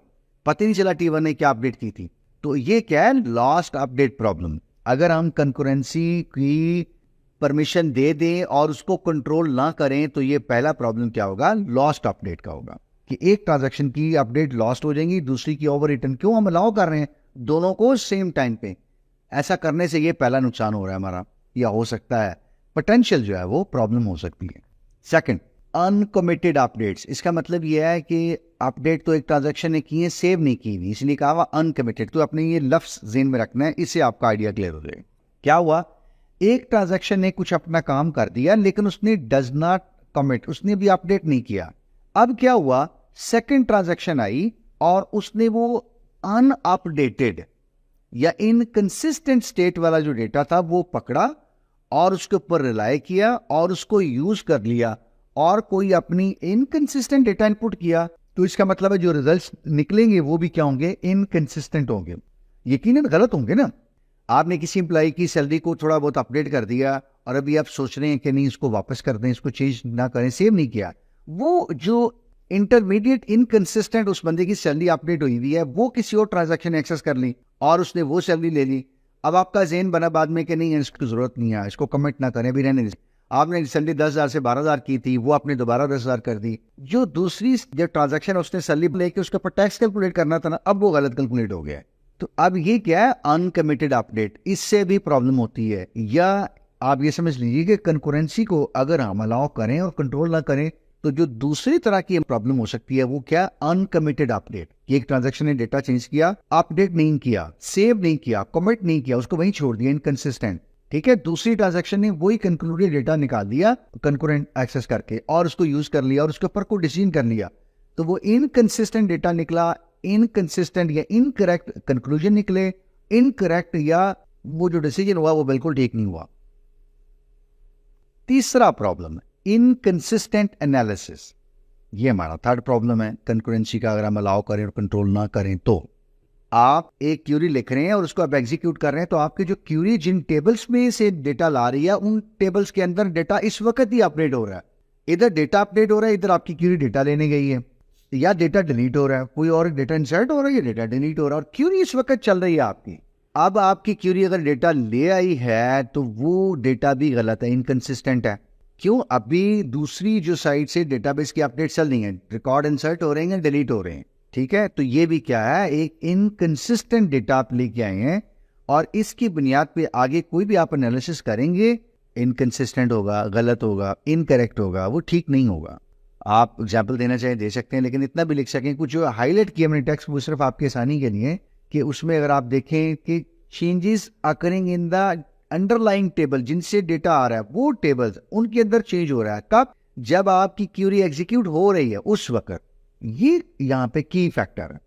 पता ही नहीं चला T1 ने क्या अपडेट की थी। तो ये क्या है, लॉस्ट अपडेट प्रॉब्लम। अगर हम कंकरेंसी की परमिशन दे दें और उसको कंट्रोल ना करें तो ये पहला प्रॉब्लम क्या होगा, लॉस्ट अपडेट का होगा कि एक ट्रांजैक्शन की अपडेट लॉस्ट हो जाएगी, दूसरी की ओवर रिटर्न। क्यों हम अलाउ कर रहे हैं दोनों को सेम टाइम पे? ऐसा करने से ये पहला नुकसान हो रहा है हमारा, या हो सकता है पोटेंशियल जो है वो प्रॉब्लम हो सकती है। Second, uncommitted updates. इसका मतलब ये है कि अपडेट तो एक ट्रांजैक्शन ने की है, सेव नहीं की हुई, इसलिए कहा हुआ अनकमिटेड। तो अपने ये लफ्ज ज़हन में रखना है, इससे आपका आइडिया क्लियर हो जाएगा। क्या हुआ, एक ट्रांजैक्शन ने कुछ अपना काम कर दिया लेकिन उसने डज नॉट कमिट, उसने भी अपडेट नहीं किया। अब क्या हुआ, सेकंड ट्रांजैक्शन आई और उसने वो अनअपडेटेड या इनकंसिस्टेंट स्टेट वाला जो डेटा था वो पकड़ा और उसके ऊपर रिलाय किया और उसको यूज कर लिया और कोई अपनी इनकंसिस्टेंट डेटा इनपुट किया। तो इसका मतलब है जो रिजल्ट्स निकलेंगे वो भी क्या होंगे, इनकंसिस्टेंट होंगे, यकीनन गलत होंगे ना। आपने किसी एम्प्लॉय की सैलरी को थोड़ा बहुत अपडेट कर दिया और अभी आप सोच रहे हैं कि नहीं इसको वापस कर दें, इसको चेंज ना करें, सेव नहीं किया। वो जो इंटरमीडिएट इनकंसिस्टेंट उस बंदे की सैलरी अपडेट हुई हुई है वो किसी और ट्रांजैक्शन एक्सेस कर ली और उसने वो सैलरी ले ली। अब आपका ज़हन बना बाद में कि नहीं इसकी जरूरत नहीं है, इसको कमिट ना करें, भी रहने दीजिए। आपने सैलरी 10,000 से 12,000 की थी, वो आपने दोबारा 10,000 कर दी। जो दूसरी जो ट्रांजैक्शन उसने सैलरी लेके उसके ऊपर टैक्स कैलकुलेट करना था ना, अब वो गलत कैलकुलेट हो गया है। तो अब ये क्या है, अनकमिटेड अपडेट। इससे भी प्रॉब्लम होती है। या आप ये समझ लीजिए कि कंकरेंसी को अगर हम अलाउ करें और कंट्रोल ना करें तो जो दूसरी तरह की प्रॉब्लम हो सकती है वो क्या, अनकमिटेड अपडेट। एक ट्रांजैक्शन ने डेटा चेंज किया, अपडेट नहीं किया, सेव नहीं किया, कमिट नहीं किया, उसको वहीं छोड़ दिया, इनकंसिस्टेंट। ठीक है, दूसरी ट्रांजैक्शन ने वही कंक्लूडेड डेटा निकाल दिया कंकरेंट एक्सेस करके और उसको यूज कर लिया और उसके ऊपर कोई डिसीजन कर लिया, तो वो इनकंसिस्टेंट डेटा निकला, इनकंसिस्टेंट या इनकरेक्ट कंक्लूजन निकले, इनकरेक्ट या वो जो डिसीजन हुआ वो बिल्कुल ठीक नहीं हुआ। तीसरा प्रॉब्लम, इनकंसिस्टेंट एनालिसिस। ये हमारा थर्ड प्रॉब्लम है कंकरेंसी का। अगर हम अलाउ करें और कंट्रोल ना करें तो आप एक क्यूरी लिख रहे हैं और उसको आप एग्जीक्यूट कर रहे हैं, तो आपकी जो क्यूरी जिन टेबल्स में से डेटा ला रही है उन टेबल्स के अंदर डेटा इस वक्त ही अपडेट हो रहा है। इधर डेटा अपडेट हो रहा है, इधर आपकी क्यूरी डेटा लेने गई है, या डेटा डिलीट हो रहा है, कोई और डेटा इंसर्ट हो रहा है, या डेटा डिलीट हो रहा है और क्यूरी इस वक्त चल रही है आपकी। अब आपकी क्यूरी अगर डेटा ले आई है तो वो डेटा भी गलत है, इनकंसिस्टेंट है। क्यों, अभी दूसरी जो साइड से डेटाबेस की अपडेट चल रही है, रिकॉर्ड इंसर्ट हो रहे हैं, डिलीट हो रहे हैं। ठीक है, तो ये भी क्या है, एक इनकंसिस्टेंट डेटा आप लेके आए हैं और इसकी बुनियाद पे आगे कोई भी आप एनालिसिस करेंगे इनकंसिस्टेंट होगा, गलत होगा, इनकरेक्ट होगा, वो ठीक नहीं होगा। आप एग्जाम्पल देना चाहें दे सकते हैं, लेकिन इतना भी लिख सकें कुछ जो हाईलाइट किया मैंने टेक्स्ट वो सिर्फ आपकी आसानी के लिए कि उसमें अगर आप देखें कि changes occurring in the underlying table, जिनसे डेटा आ रहा है वो टेबल्स उनके अंदर चेंज हो रहा है, कब, जब आपकी क्यूरी एग्जीक्यूट हो रही है उस वक्त। ये यहाँ पे की फैक्टर है।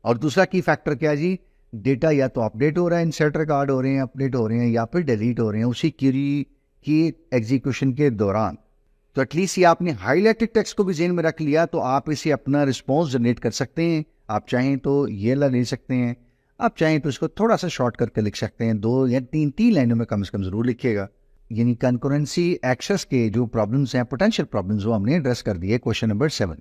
और दूसरा की फैक्टर क्या है जी, डेटा या तो अपडेट हो रहा है, इंसर्ट रिकॉर्ड हो रहे हैं, अपडेट हो रहे हैं, या फिर डिलीट हो रहे हैं उसी क्यूरी की एग्जीक्यूशन के दौरान। तो एटलीस्ट ये आपने हाईलाइटेड टेक्स्ट को भी ज़हन में रख लिया तो आप इसे अपना रिस्पॉन्स जनरेट कर सकते हैं। आप चाहें तो ये ला ले सकते हैं, आप चाहें तो इसको थोड़ा सा शॉर्ट करके लिख सकते हैं, 2 या 3 लाइनों में कम से कम जरूर लिखिएगा। यानी कंकरेंसी एक्सेस के जो प्रॉब्लम्स हैं, पोटेंशियल प्रॉब्लम्स, वो हमने एड्रेस कर दिए क्वेश्चन नंबर 7।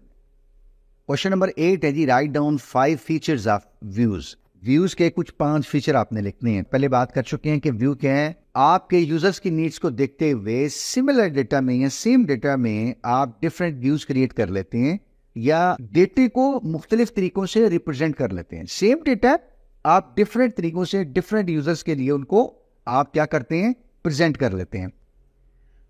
क्वेश्चन नंबर 8 है जी, write down 5 features of views. Views के कुछ 5 फीचर आपने लिखने हैं। पहले बात कर चुके हैं कि व्यू क्या है, आपके यूजर्स की नीड्स को देखते हुए सिमिलर डेटा में या सेम डेटा में आप डिफरेंट व्यूज क्रिएट कर लेते हैं या डेटे को मुख्तलिफ तरीकों से रिप्रेजेंट कर लेते हैं। सेम डेटा आप डिफरेंट तरीकों से डिफरेंट यूजर्स के लिए उनको आप क्या करते हैं, प्रेजेंट कर लेते हैं।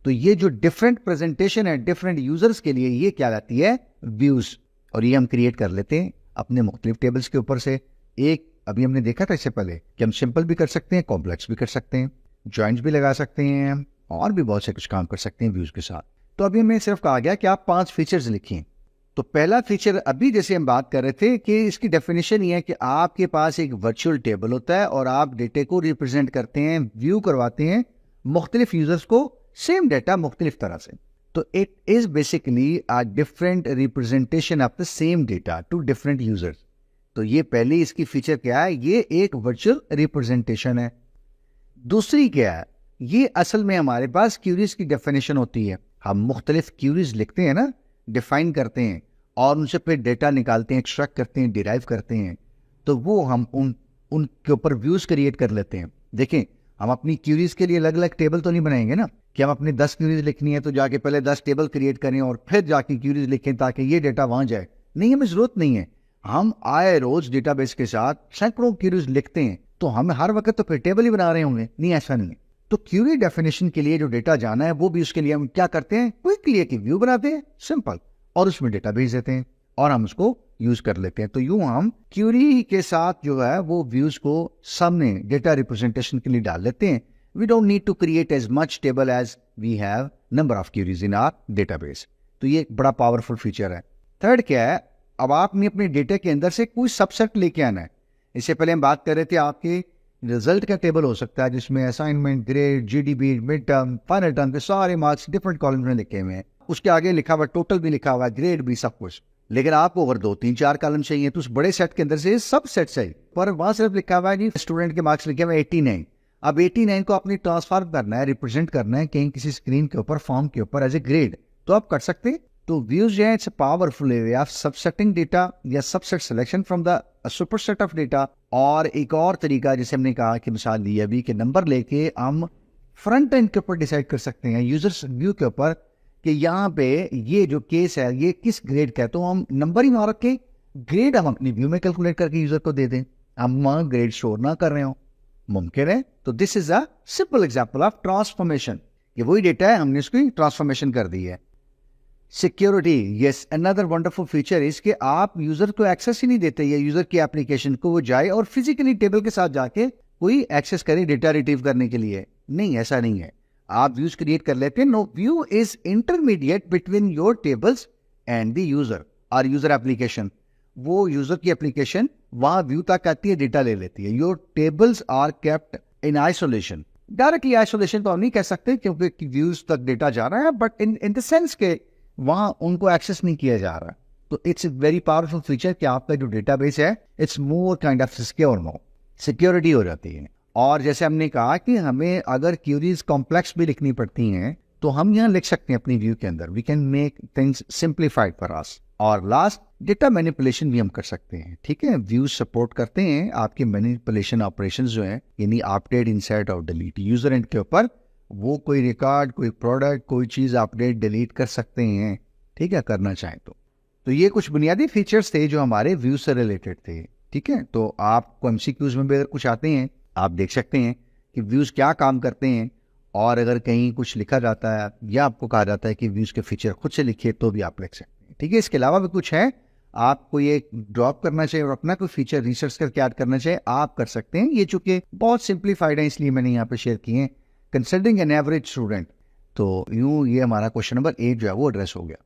तो ये जो डिफरेंट प्रेजेंटेशन है डिफरेंट यूजर्स के लिए, ये क्या लाती है, व्यूज। और ये हम क्रिएट कर लेते हैं अपने मुख्तलिफ टेबल्स के ऊपर से। एक अभी हमने देखा था इससे पहले कि हम सिंपल भी कर सकते हैं, कॉम्प्लेक्स भी कर सकते हैं, जॉइंट्स भी लगा सकते हैं और भी बहुत से कुछ काम कर सकते हैं व्यूज के साथ। तो अभी हमें सिर्फ कहा गया कि आप 5 फीचर्स लिखिए। तो पहला फीचर अभी जैसे हम बात कर रहे थे कि इसकी डेफिनेशन ये है कि आपके पास एक वर्चुअल टेबल होता है और आप डेटे को रिप्रेजेंट करते हैं, व्यू करवाते हैं मुख्तलिफ यूजर्स को सेम डेटा मुख्तलिफ तरह से। तो it is basically a different representation of the same data to different users. तो ये पहली इसकी फीचर क्या है, ये एक वर्चुअल रिप्रेजेंटेशन है। दूसरी क्या है, ये असल में हमारे पास क्यूरीज की डेफिनेशन होती है। हम मुख्तलिफ क्यूरीज लिखते हैं ना, डिफाइन करते हैं और उनसे फिर डेटा निकालते हैं, एक्सट्रैक्ट करते हैं, डिराइव करते हैं। तो वो हम उनके ऊपर व्यूज क्रिएट कर लेते हैं। देखें, हम अपनी क्यूरीज के लिए अलग अलग टेबल तो नहीं बनाएंगे ना कि हम अपनी 10 क्यूरीज लिखनी है तो जाके पहले 10 टेबल क्रिएट करें और फिर जाके क्यूरीज लिखें ताकि ये डेटा वहां जाए। नहीं, हमें जरूरत नहीं है। हम आए रोज डेटाबेस के साथ सैकड़ों क्यूरीज लिखते हैं तो हम हर वक्त तो फिर टेबल ही बना रहे होंगे, नहीं, ऐसा नहीं है। तो क्यूरी डेफिनेशन के लिए जो डेटा जाना है वो भी उसके लिए हम क्या करते हैं, क्विकली एक व्यू बनाते हैं सिंपल और उसमें डेटा भेज देते हैं और हम उसको यूज कर लेते हैं। तो यूं हम क्यूरी के साथ जो है वो व्यूज को सामने डेटा रिप्रेजेंटेशन के लिए डाल लेते हैं। We don't need to create as much table as we have number of queries in our database. तो ये एक बड़ा पावरफुल फीचर है। थर्ड क्या है, अब आपने अपने डेटा के अंदर से कोई सबसेट लेके आना है। इससे पहले हम बात कर रहे थे आपके रिजल्ट का टेबल हो सकता है जिसमें assignment, grade, GDB, mid term, final term के सारे मार्क्स डिफरेंट कॉलम में लिखे हुए हैं। उसके आगे लिखा हुआ टोटल भी लिखा हुआ है, ग्रेड भी, सब कुछ। लेकिन आपको अगर 2, 3, 4 कॉलम चाहिए तो उस बड़े सेट के अंदर से सब सेट चाहिए, पर वहां सिर्फ लिखा हुआ है जी स्टूडेंट के मार्क्स लिखे हुए 89। अब 89 को अपनी ट्रांसफॉर्म करना है, रिप्रेजेंट करना है कहीं किसी स्क्रीन के ऊपर, फॉर्म के ऊपर एज ए ग्रेड, तो आप कर सकते हैं। तो व्यूज जो है it's powerful way of subsetting data या subset selection from the superset of data. और एक और तरीका जैसे हमने कहा कि मिसाल दी अभी कि नंबर लेके हम फ्रंट एंड के ऊपर डिसाइड कर सकते हैं यूजर्स व्यू के ऊपर कि यहाँ पे ये जो केस है ये किस ग्रेड का है, तो हम नंबर ही ना रख के ग्रेड हम अपनी व्यू में कैलकुलेट करके यूजर को दे दें, हम वहां ग्रेड शोर ना कर रहे हो, मुमकिन है। तो this is a simple example of transformation. ये वही डेटा है, हमने इसकी ट्रांसफॉर्मेशन कर दी है। Security, yes, another wonderful feature is कि आप यूजर को एक्सेस ही नहीं देते या यूजर की एप्लीकेशन को वो जाए और फिजिकली टेबल के साथ जाके कोई एक्सेस करे डेटा रिट्रीव करने के लिए। नहीं, ऐसा नहीं है। आप व्यूज क्रिएट कर लेते हैं। No, view is intermediate between your tables and the user और यूजर एप्लीकेशन। वो यूजर की एप्लीकेशन वहां व्यू तक आती है, डेटा ले लेती है। Your tables are kept in isolation. Directly isolation तो हम नहीं कह सकते क्योंकि व्यूज तक डेटा जा रहा है, बट इन द सेंस के वहां उनको एक्सेस नहीं किया जा रहा। तो इट्स वेरी पावरफुल फीचर कि आपका जो डेटाबेस है it's more kind of secure, no security हो जाती है। और जैसे हमने कहा कि हमें अगर क्यूरीज कॉम्प्लेक्स भी लिखनी पड़ती हैं तो हम यहाँ लिख सकते हैं अपनी व्यू के अंदर, we can make things simplified for us. और लास्ट, डेटा मैनिपुलेशन भी हम कर सकते हैं। ठीक है, व्यूज सपोर्ट करते हैं आपके मैनिपुलेशन ऑपरेशंस जो हैं, यानी अपडेट, इंसर्ट और डिलीट। यूजर एंड के ऊपर वो कोई रिकॉर्ड, कोई प्रोडक्ट, कोई चीज अपडेट डिलीट कर सकते हैं, ठीक है, करना चाहें तो। तो ये कुछ बुनियादी फीचर्स थे जो हमारे व्यूज से रिलेटेड थे। ठीक है, तो आपको एमसीक्यूज में भी अगर कुछ आते हैं आप देख सकते हैं कि व्यूज क्या काम करते हैं, और अगर कहीं कुछ लिखा जाता है या आपको कहा जाता है कि व्यूज के फीचर खुद से लिखिए तो भी आप लिख सकते हैं। ठीक है, इसके अलावा भी कुछ है, आपको ये ड्रॉप करना चाहिए और अपना कोई फीचर रिसर्च करके ऐड करना चाहिए, आप कर सकते हैं। ये चूंकि बहुत सिंप्लीफाइड है इसलिए मैंने यहाँ पे शेयर किए हैं। कंसिडरिंग एन एवरेज स्टूडेंट, तो यूं ये हमारा क्वेश्चन नंबर 8 जो है वो एड्रेस हो गया।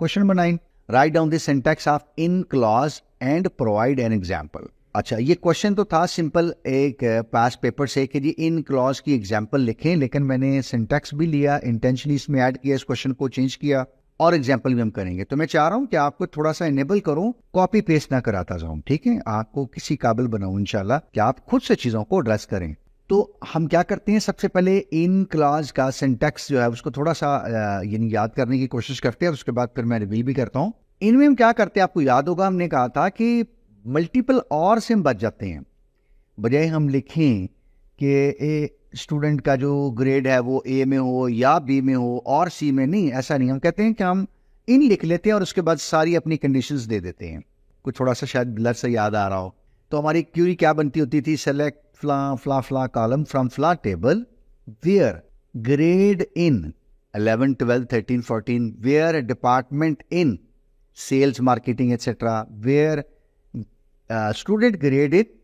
Question number 9, write down the syntax of in clause and provide an example. अच्छा, ये क्वेश्चन तो था सिंपल एक पास पेपर से कि जी इन क्लॉज की एग्जांपल लिखें, लेकिन मैंने सिंटैक्स भी लिया, इंटेंशनली इसमें ऐड किया, इस क्वेश्चन को चेंज किया और एग्जांपल भी हम करेंगे। तो मैं चाह रहा हूं कि आपको थोड़ा सा इनेबल करूं, कॉपी पेस्ट ना कराता जाऊं। ठीक है, आपको किसी काबिल बनाऊं इंशाल्लाह कि आप खुद से चीजों को एड्रेस करें। तो हम क्या करते हैं, सबसे पहले इन क्लॉज का सिंटैक्स जो है उसको थोड़ा सा यानी याद करने की कोशिश करते हैं, उसके बाद फिर मैं रिवील भी करता हूं। इनमें हम क्या करते हैं, आपको याद होगा हमने कहा था कि मल्टीपल और से हम बच जाते हैं। बजाय हम लिखें कि ए स्टूडेंट का जो ग्रेड है वो ए में हो या बी में हो और सी में, नहीं, ऐसा नहीं। हम कहते हैं कि हम इन लिख लेते हैं और उसके बाद सारी अपनी कंडीशंस दे देते हैं। कुछ थोड़ा सा शायद ब्लर से याद आ रहा हो। तो हमारी क्यूरी क्या बनती होती थी, सेलेक्ट फ्ला फ्ला फ्ला कॉलम फ्रॉम फ्ला table where grade in 11 12 13 14 where department in sales marketing etcetera where student grade it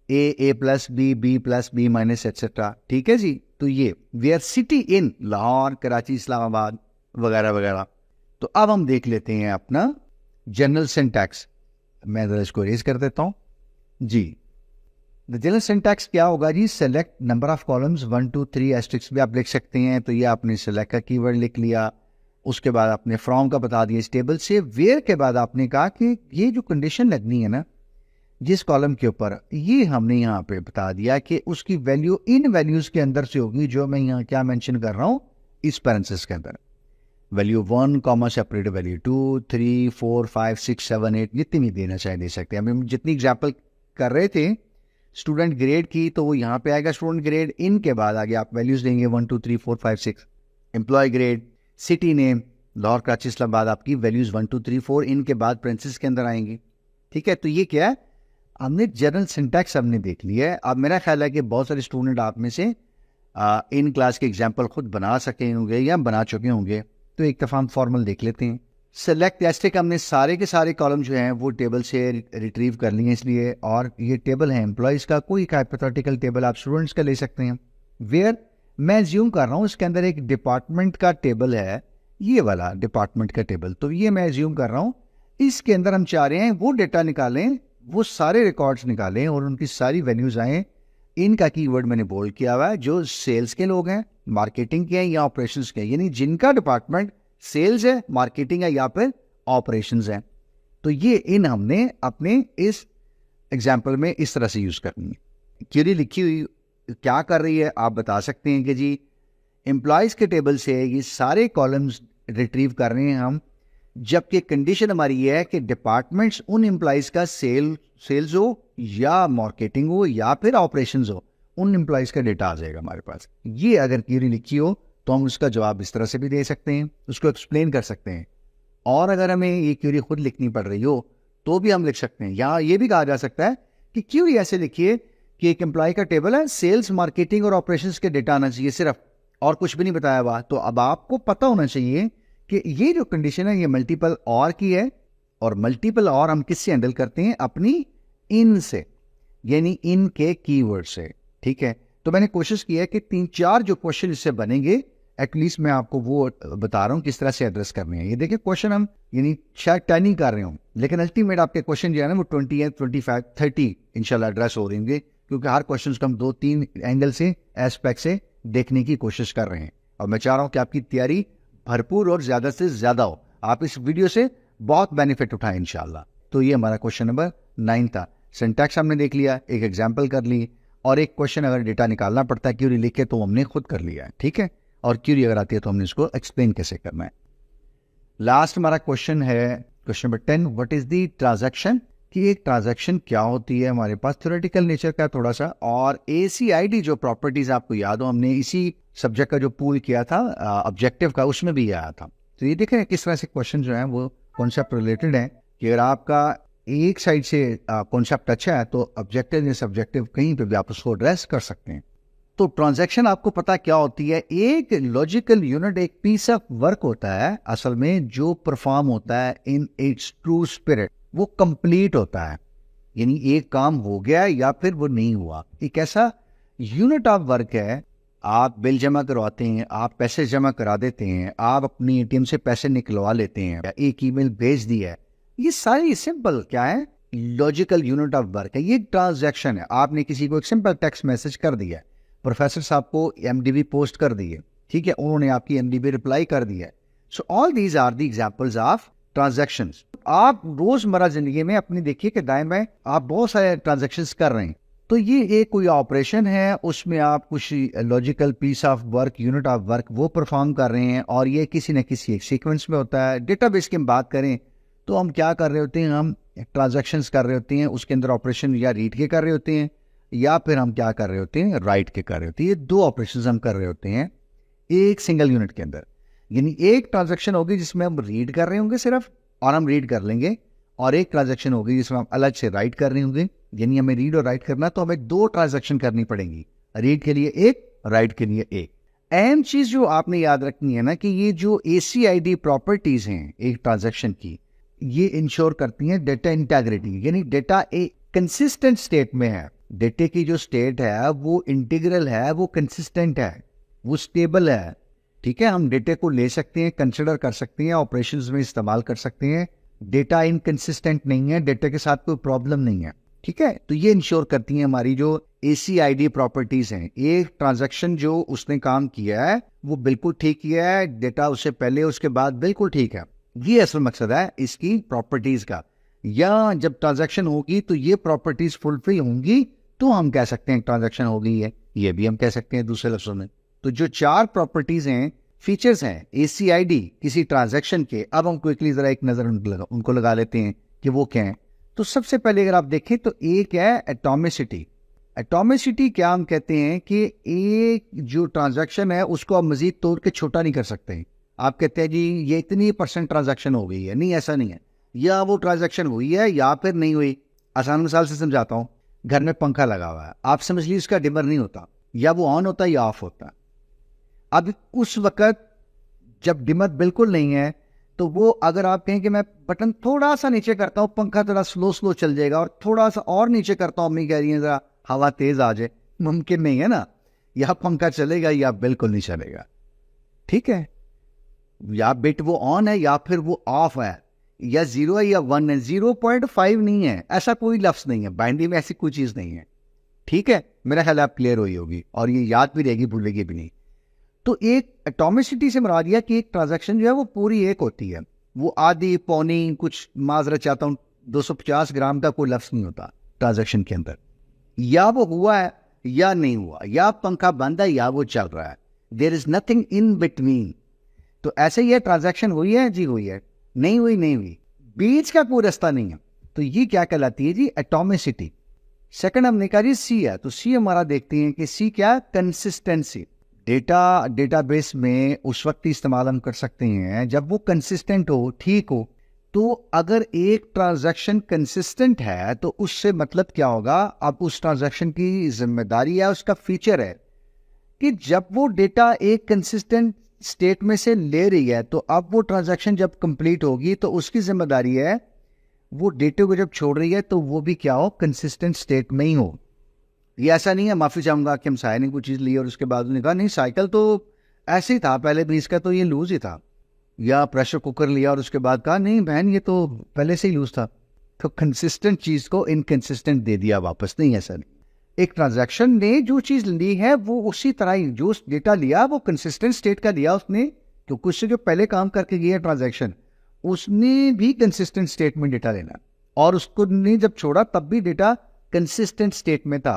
A plus B plus B minus etcetera. ठीक है जी, तो ये where city in Lahore Karachi Islamabad वगैरह वगैरह। तो अब हम देख लेते हैं अपना जनरल सिंटैक्स। मैं जरा इसको रेज कर देता हूं जी। द जनरल सिंटैक्स क्या होगा जी, select number of columns 1 2 3 asterisks भी आप लिख सकते हैं। तो ये आपने सेलेक्ट का कीवर्ड लिख लिया, उसके बाद आपने फ्रॉम का बता दिया इस टेबल से। वेयर के बाद आपने कहा कि ये जो कंडीशन लगनी है ना जिस कॉलम के ऊपर, ये हमने यहाँ पे बता दिया कि उसकी वैल्यू इन वैल्यूज के अंदर से होगी जो मैं यहाँ क्या मेंशन कर रहा हूँ इस पैरेंथेसिस के अंदर। वैल्यू 1 कॉमा सेपरेट वैल्यू 2 3 4 5 6 7 8 जितनी भी देना चाहे दे सकते हैं। हम जितनी एग्जाम्पल कर रहे थे स्टूडेंट ग्रेड की, तो वो यहाँ पे आएगा स्टूडेंट ग्रेड, इन के बाद आगे आप वैल्यूज देंगे 1 2 3 4 5 6। Employ grade, city name Lahore Karachi Islamabad, आपकी वैल्यूज 1 2 3 4 इन के बाद पैरेंथेसिस के अंदर आएंगी। ठीक है, तो ये क्या है, हमने जनरल सिंटैक्स हमने देख लिया है। अब मेरा ख्याल है कि बहुत सारे स्टूडेंट आप में से इन क्लास के एग्जाम्पल खुद बना सके होंगे या बना चुके होंगे। तो एक दफ़ा हम फॉर्मल देख लेते हैं। सेलेक्ट एस्ट्रिक, हमने सारे के सारे कॉलम जो हैं वो टेबल से रिट्रीव कर लिए इसलिए, और ये टेबल है एम्प्लॉयज़ का, कोई हाइपोथेटिकल टेबल आप स्टूडेंट्स का ले सकते हैं। वेयर मैं ज्यूम कर रहा हूँ इसके अंदर एक डिपार्टमेंट का टेबल है, ये वाला डिपार्टमेंट का टेबल, तो ये मैं ज्यूम कर रहा हूँ। इसके अंदर हम चाह रहे हैं वो डेटा निकालें, वो सारे रिकॉर्ड्स निकालें और उनकी सारी वैल्यूज आए। इनका कीवर्ड मैंने बोल्ड किया हुआ है, जो सेल्स के लोग हैं, मार्केटिंग के हैं या ऑपरेशंस के हैं, यानी जिनका डिपार्टमेंट सेल्स है, मार्केटिंग है या फिर ऑपरेशंस है। तो ये इन हमने अपने इस एग्जाम्पल में इस तरह से यूज करनी है। क्वेरी लिखी हुई क्या कर रही है, आप बता सकते हैं कि जी एम्प्लॉयज के टेबल से ये सारे कॉलम्स रिट्रीव कर रहे हैं हम, जबकि कंडीशन हमारी ये है कि डिपार्टमेंट्स उन एम्प्लॉयज का सेल्स हो या मार्केटिंग हो या फिर ऑपरेशंस हो, उन एम्प्लॉयज का डेटा आ जाएगा हमारे पास। ये अगर क्वेरी लिखी हो तो हम उसका जवाब इस तरह से भी दे सकते हैं, उसको एक्सप्लेन कर सकते हैं। और अगर हमें ये क्वेरी खुद लिखनी पड़ रही हो तो भी हम लिख सकते हैं। या ये भी कहा जा सकता है कि क्वेरी ऐसे लिखिए कि एक एम्प्लॉय का टेबल है, सेल्स मार्केटिंग और ऑपरेशंस के डेटा आना चाहिए सिर्फ, और कुछ भी नहीं बताया हुआ। तो अब आपको पता होना चाहिए कि ये जो कंडीशन है ये मल्टीपल और की है, और मल्टीपल और हम किससे हैंडल करते हैं, अपनी इन से, यानी इन के कीवर्ड से। ठीक है, तो मैंने कोशिश की है कि 3-4 जो क्वेश्चन इससे बनेंगे एटलीस्ट मैं आपको वो बता रहा हूं किस तरह से एड्रेस करने हैं। ये देखिए क्वेश्चन हम यानी शायद 10 ही कर रहे हूं, लेकिन अल्टीमेट आपके क्वेश्चन जो है ना वो 20 25 30 इंशाल्लाह एड्रेस हो रहेंगे, क्योंकि हर क्वेश्चन को हम 2-3 एंगल से एस्पेक्ट से देखने की कोशिश कर रहे हैं। और मैं चाह रहा हूं कि आपकी तैयारी भरपूर और ज्यादा से ज्यादा हो, आप इस वीडियो से बहुत बेनिफिट उठाएं इंशाल्लाह। तो ये हमारा क्वेश्चन नंबर 9 था। सिंटैक्स हमने देख लिया, एक एग्जाम्पल कर ली, और एक क्वेश्चन अगर डेटा निकालना पड़ता है क्यूरी लिख के तो हमने खुद कर लिया है। ठीक है, और क्यूरी अगर आती है तो हमने इसको एक्सप्लेन कैसे करना है। लास्ट हमारा क्वेश्चन है question number 10, what is the transaction, कि एक ट्रांजैक्शन क्या होती है। हमारे पास थ्योरेटिकल नेचर का थोड़ा सा, और ACID जो प्रॉपर्टीज आपको याद हो हमने इसी सब्जेक्ट का जो पूल किया था ऑब्जेक्टिव का, उसमें भी आया था। तो ये देखें किस तरह से क्वेश्चन जो है वो कॉन्सेप्ट रिलेटेड है कि अगर आपका एक साइड से कॉन्सेप्ट अच्छा है तो ऑब्जेक्टिव या सब्जेक्टिव कहीं पे भी आप उसको एड्रेस कर सकते हैं। तो ट्रांजैक्शन आपको पता क्या होती है, एक लॉजिकल यूनिट, एक पीस ऑफ वर्क होता है असल में जो परफॉर्म होता है इन इट्स ट्रू स्पिरिट, वो कंप्लीट होता है, यानी एक काम हो गया या फिर वो नहीं हुआ। एक ऐसा यूनिट ऑफ वर्क है, आप बिल जमा करवाते हैं, आप पैसे जमा करा देते हैं, आप अपनी एटीएम से पैसे निकलवा लेते हैं, या एक ईमेल भेज दिया है, ये सारी सिंपल क्या है, लॉजिकल यूनिट ऑफ वर्क है। ये ट्रांजैक्शन है। आपने किसी को एक सिंपल टेक्स्ट मैसेज कर दिया, प्रोफेसर साहब को एमडीबी पोस्ट कर दिए, ठीक है, उन्होंने आपकी एमडीबी रिप्लाई कर दिया। So all these are the examples of transactions. आप रोजमर्रा जिंदगी में अपनी देखिए कि दाएं बाएं आप बहुत सारे ट्रांजैक्शंस कर रहे हैं, तो ये एक कोई ऑपरेशन है, उसमें आप कुछ logical piece of work, unit of work वो परफॉर्म कर रहे हैं, और ये किसी न किसी एक सीक्वेंस में होता है। डेटाबेस की हम बात करें तो हम क्या कर रहे होते हैं, हम ट्रांजैक्शंस कर रहे होते हैं, उसके अंदर ऑपरेशन या रीड के कर रहे होते हैं, या फिर हम क्या कर रहे होते हैं, राइट के कर रहे होते हैं। ये दो ऑपरेशंस हम कर रहे होते हैं एक सिंगल यूनिट के अंदर। यानी एक ट्रांजैक्शन होगी जिसमें हम रीड कर रहे होंगे सिर्फ, और हम रीड कर लेंगे, और एक ट्रांजैक्शन होगी जिसमें हम अलग से राइट कर रहे होंगे। यानी हमें रीड और राइट करना, तो हमें दो ट्रांजैक्शन करनी पड़ेंगी, रीड के लिए एक, राइट के लिए एक। अहम चीज जो आपने याद रखनी है ना, कि ये जो ACID प्रॉपर्टीज हैं एक ट्रांजैक्शन की, ये इंश्योर करती हैं डेटा इंटेग्रिटी, यानी डेटा एक कंसिस्टेंट स्टेट में है। डेटा की जो स्टेट है वो इंटीग्रल है, वो कंसिस्टेंट है, वो स्टेबल है, ठीक है। हम डेटा को ले सकते हैं, कंसिडर कर सकते हैं, ऑपरेशंस में इस्तेमाल कर सकते हैं। डेटा इनकंसिस्टेंट नहीं है, डेटा के साथ कोई प्रॉब्लम नहीं है, ठीक है। तो ये इंश्योर करती हैं हमारी जो ACID प्रॉपर्टीज हैं। एक ट्रांजैक्शन जो उसने काम किया है वो बिल्कुल ठीक किया है, डेटा उससे पहले उसके बाद बिल्कुल ठीक है। ये असल मकसद है इसकी प्रॉपर्टीज का। या जब ट्रांजैक्शन होगी तो ये प्रॉपर्टीज फुलफिल होंगी तो हम कह सकते हैं ट्रांजैक्शन हो गई है, ये भी हम कह सकते हैं दूसरे लफ्जों में। तो जो चार प्रॉपर्टीज हैं, फीचर्स हैं ACID किसी ट्रांजैक्शन के, अब हम क्विकली जरा एक नजर उनको लगा लेते हैं कि वो क्या है। तो सबसे पहले अगर आप देखें तो एक है एटॉमिसिटी। एटॉमिसिटी क्या हम कहते हैं कि एक जो ट्रांजैक्शन है उसको आप मजीद तोड़ के छोटा नहीं कर सकते। आप कहते हैं जी ये इतनी % ट्रांजैक्शन हो गई है, नहीं ऐसा नहीं है, या वो ट्रांजैक्शन हुई है या फिर नहीं हुई। आसान मिसाल से समझाता हूँ, घर में पंखा लगा हुआ है, आप समझ लीजिए उसका डिमर नहीं होता, या वो ऑन होता है या ऑफ होता है। अब उस वक्त जब डिमर बिल्कुल नहीं है, तो वो अगर आप कहें कि मैं बटन थोड़ा सा नीचे करता हूँ, पंखा थोड़ा स्लो चल जाएगा, और थोड़ा सा और नीचे करता हूँ, अम्मी कह रही है जरा हवा तेज आ जाए, मुमकिन नहीं है ना। या पंखा चलेगा या बिल्कुल नहीं चलेगा, ठीक है। या बिट वो ऑन है या फिर वो ऑफ है, या 0 है या 1 है, 0.5 नहीं है, ऐसा कोई लफ्ज नहीं है बाइनरी में, ऐसी कोई चीज नहीं है, ठीक है। मेरा ख्याल आप क्लियर हुई होगी और ये याद भी रहेगी, भूलेगी भी नहीं। तो एक एटॉमिसिटी से मुराद यह कि एक ट्रांजैक्शन जो है वो पूरी एक होती है, वो आधी पौनी कुछ, माजरत चाहता हूं, 250 ग्राम का कोई लफ्ज नहीं होता ट्रांजैक्शन के अंदर। या वो हुआ है या नहीं हुआ, या पंखा बंद है या वो चल रहा है, there is nothing in between. तो ऐसे ही है, ट्रांजैक्शन हुई है जी हुई है, नहीं हुई नहीं हुई, बीच का कोई रास्ता नहीं है। तो ये क्या कहलाती है जी, एटॉमिसिटी। सेकंड हमने कहा जी सी है, तो सी हमारा देखते हैं कि सी क्या, कंसिस्टेंसी। डेटाबेस में उस वक्त ही इस्तेमाल हम कर सकते हैं जब वो कंसिस्टेंट हो, ठीक हो। तो अगर एक ट्रांजैक्शन कंसिस्टेंट है तो उससे मतलब क्या होगा, अब उस ट्रांजैक्शन की जिम्मेदारी है, उसका फीचर है कि जब वो डेटा एक कंसिस्टेंट स्टेट में से ले रही है, तो अब वो ट्रांजैक्शन जब कंप्लीट होगी तो उसकी जिम्मेदारी है वो डेटे को जब छोड़ रही है तो वो भी क्या हो, कंसिस्टेंट स्टेट में ही हो। ये ऐसा नहीं है, माफी चाहूंगा कि हम साया ने कोई चीज ली और उसके बाद उन्होंने कहा नहीं साइकिल तो ऐसे ही था पहले भी, इसका तो ये लूज ही था। या प्रेशर कुकर लिया और उसके बाद कहा नहीं बहन ये तो पहले से ही लूज था। तो कंसिस्टेंट चीज को इनकंसिस्टेंट दे दिया वापस, नहीं ऐसा नहीं। एक ट्रांजैक्शन ने जो चीज ली है वो उसी तरह ही, जो डेटा लिया वो कंसिस्टेंट स्टेट का लिया उसने, क्योंकि उससे जो पहले काम करके गया ट्रांजैक्शन, उसने भी कंसिस्टेंट स्टेट में डेटा लेना, और उसको ने जब छोड़ा तब भी डेटा कंसिस्टेंट स्टेट में था।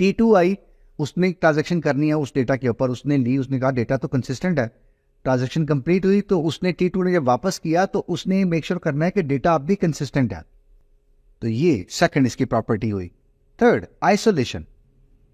T2 आई, उसने ट्रांजैक्शन करनी है उस डेटा के ऊपर, उसने ली, उसने कहा डेटा तो कंसिस्टेंट है, ट्रांजैक्शन कंप्लीट हुई, तो उसने T2 ने जब वापस किया तो उसने मेक श्योर करना है कि डेटा अब भी कंसिस्टेंट है। तो ये सेकंड इसकी प्रॉपर्टी हुई। Third, isolation.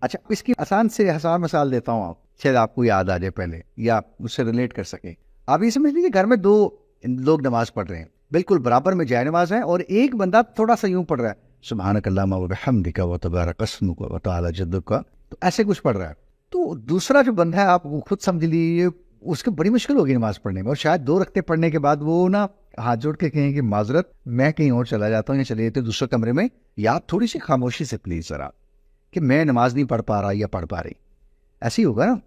अच्छा, इसकी आसान से आसान मिसाल देता हूँ, आप शायद आपको याद आ जाए पहले या उससे रिलेट कर सके। आप ये समझ लीजिए घर में दो लोग नमाज पढ़ रहे हैं, बिल्कुल बराबर में जाए नमाज है, और एक बंदा थोड़ा सा यूं पढ़ रहा है, सुब्हानकल्लाहुम्मा व बिहम्दिका व तबारक अस्मुका व तआला जद्दुका, तो ऐसे कुछ पढ़ रहा है। तो दूसरा जो बंदा है, आप वो खुद समझ लीजिए, उसके बड़ी मुश्किल होगी नमाज पढ़ने में, और शायद 2 रखते पढ़ने के बाद वो ना हाथ जोड़ के कहें कि माजरत, मैं कहीं और चला जाता हूँ, या चले जाते दूसरे कमरे में, या थोड़ी सी खामोशी से प्लीज जरा, कि मैं नमाज नहीं पढ़ पा रहा या पढ़ पा रही, ऐसे ही होगा ना।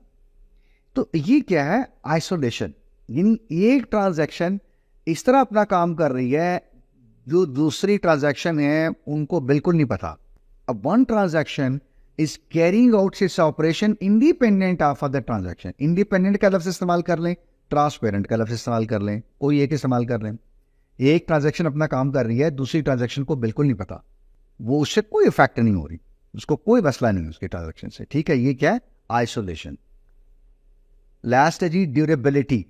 तो ये क्या है, आइसोलेशन। यानी एक ट्रांजैक्शन इस तरह अपना काम कर रही है, जो दूसरी ट्रांजैक्शन है उनको बिल्कुल नहीं पता। अब one transaction is carrying out its operation independent of other transaction. Independent का लफ्ज इस्तेमाल कर लें, ट्रांसपेरेंट का लफ्ज इस्तेमाल कर लें, कोई एक इस्तेमाल कर लें। एक ट्रांजैक्शन अपना काम कर रही है, दूसरी ट्रांजैक्शन को बिल्कुल नहीं पता, वो उससे कोई इफेक्ट नहीं हो रही, उसको कोई मसला नहीं उसके ट्रांजैक्शन से। ठीक है, ये क्या है, आइसोलेशन। लास्ट है जी ड्यूरेबिलिटी,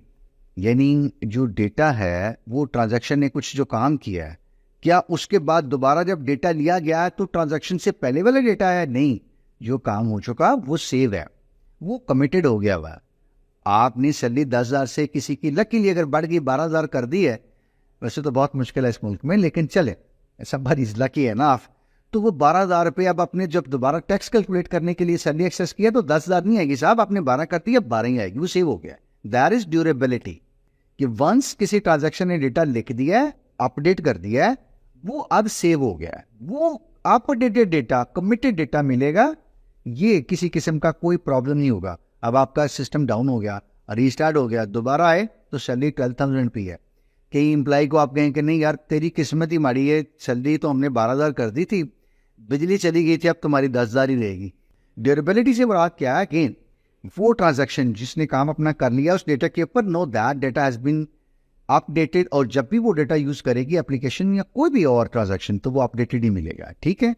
यानी जो डेटा है वो ट्रांजैक्शन ने कुछ जो काम किया है, क्या उसके बाद दोबारा जब डेटा लिया गया है तो ट्रांजैक्शन से पहले वाला डेटा है? नहीं, जो काम हो चुका वो सेव है, वो कमिटेड हो गया हुआ है। आपने सैलरी 10,000 से किसी की लकीली अगर बढ़ गई 12,000 कर दी है, वैसे तो बहुत मुश्किल है इस मुल्क में, लेकिन चले somebody is lucky enough, तो वो 12,000 रुपये अब आपने जब दोबारा टैक्स कैलकुलेट करने के लिए सैलरी एक्सेस किया तो 10,000 नहीं आएगी साहब, आपने 12 करती है, 12 ही आएगी, वो सेव हो गया। दैट इज ड्यूरेबिलिटी, कि वंस किसी ट्रांजैक्शन ने डेटा लिख दिया है, अपडेट कर दिया है, वो अब सेव हो गया है, वो अपडेटेड डेटा, कमिटेड डेटा मिलेगा, ये किसी किस्म का कोई प्रॉब्लम नहीं होगा। अब आपका सिस्टम डाउन हो गया, रीस्टार्ट हो गया, दोबारा आए तो सैलरी 12,000 पे है। कई एम्प्लॉय को आप कहें कि नहीं यार तेरी किस्मत ही माड़ी है, सैलरी तो हमने 12,000 कर दी थी, बिजली चली गई थी, अब तुम्हारी 10,000 ही रहेगी। ड्यूरेबिलिटी से मुराद क्या है कि वो ट्रांजैक्शन जिसने काम अपना कर लिया उस डेटा के ऊपर, no that data has been updated, और जब भी वो डेटा यूज करेगी एप्लीकेशन या कोई भी और ट्रांजैक्शन, तो वो अपडेटेड ही मिलेगा। ठीक है,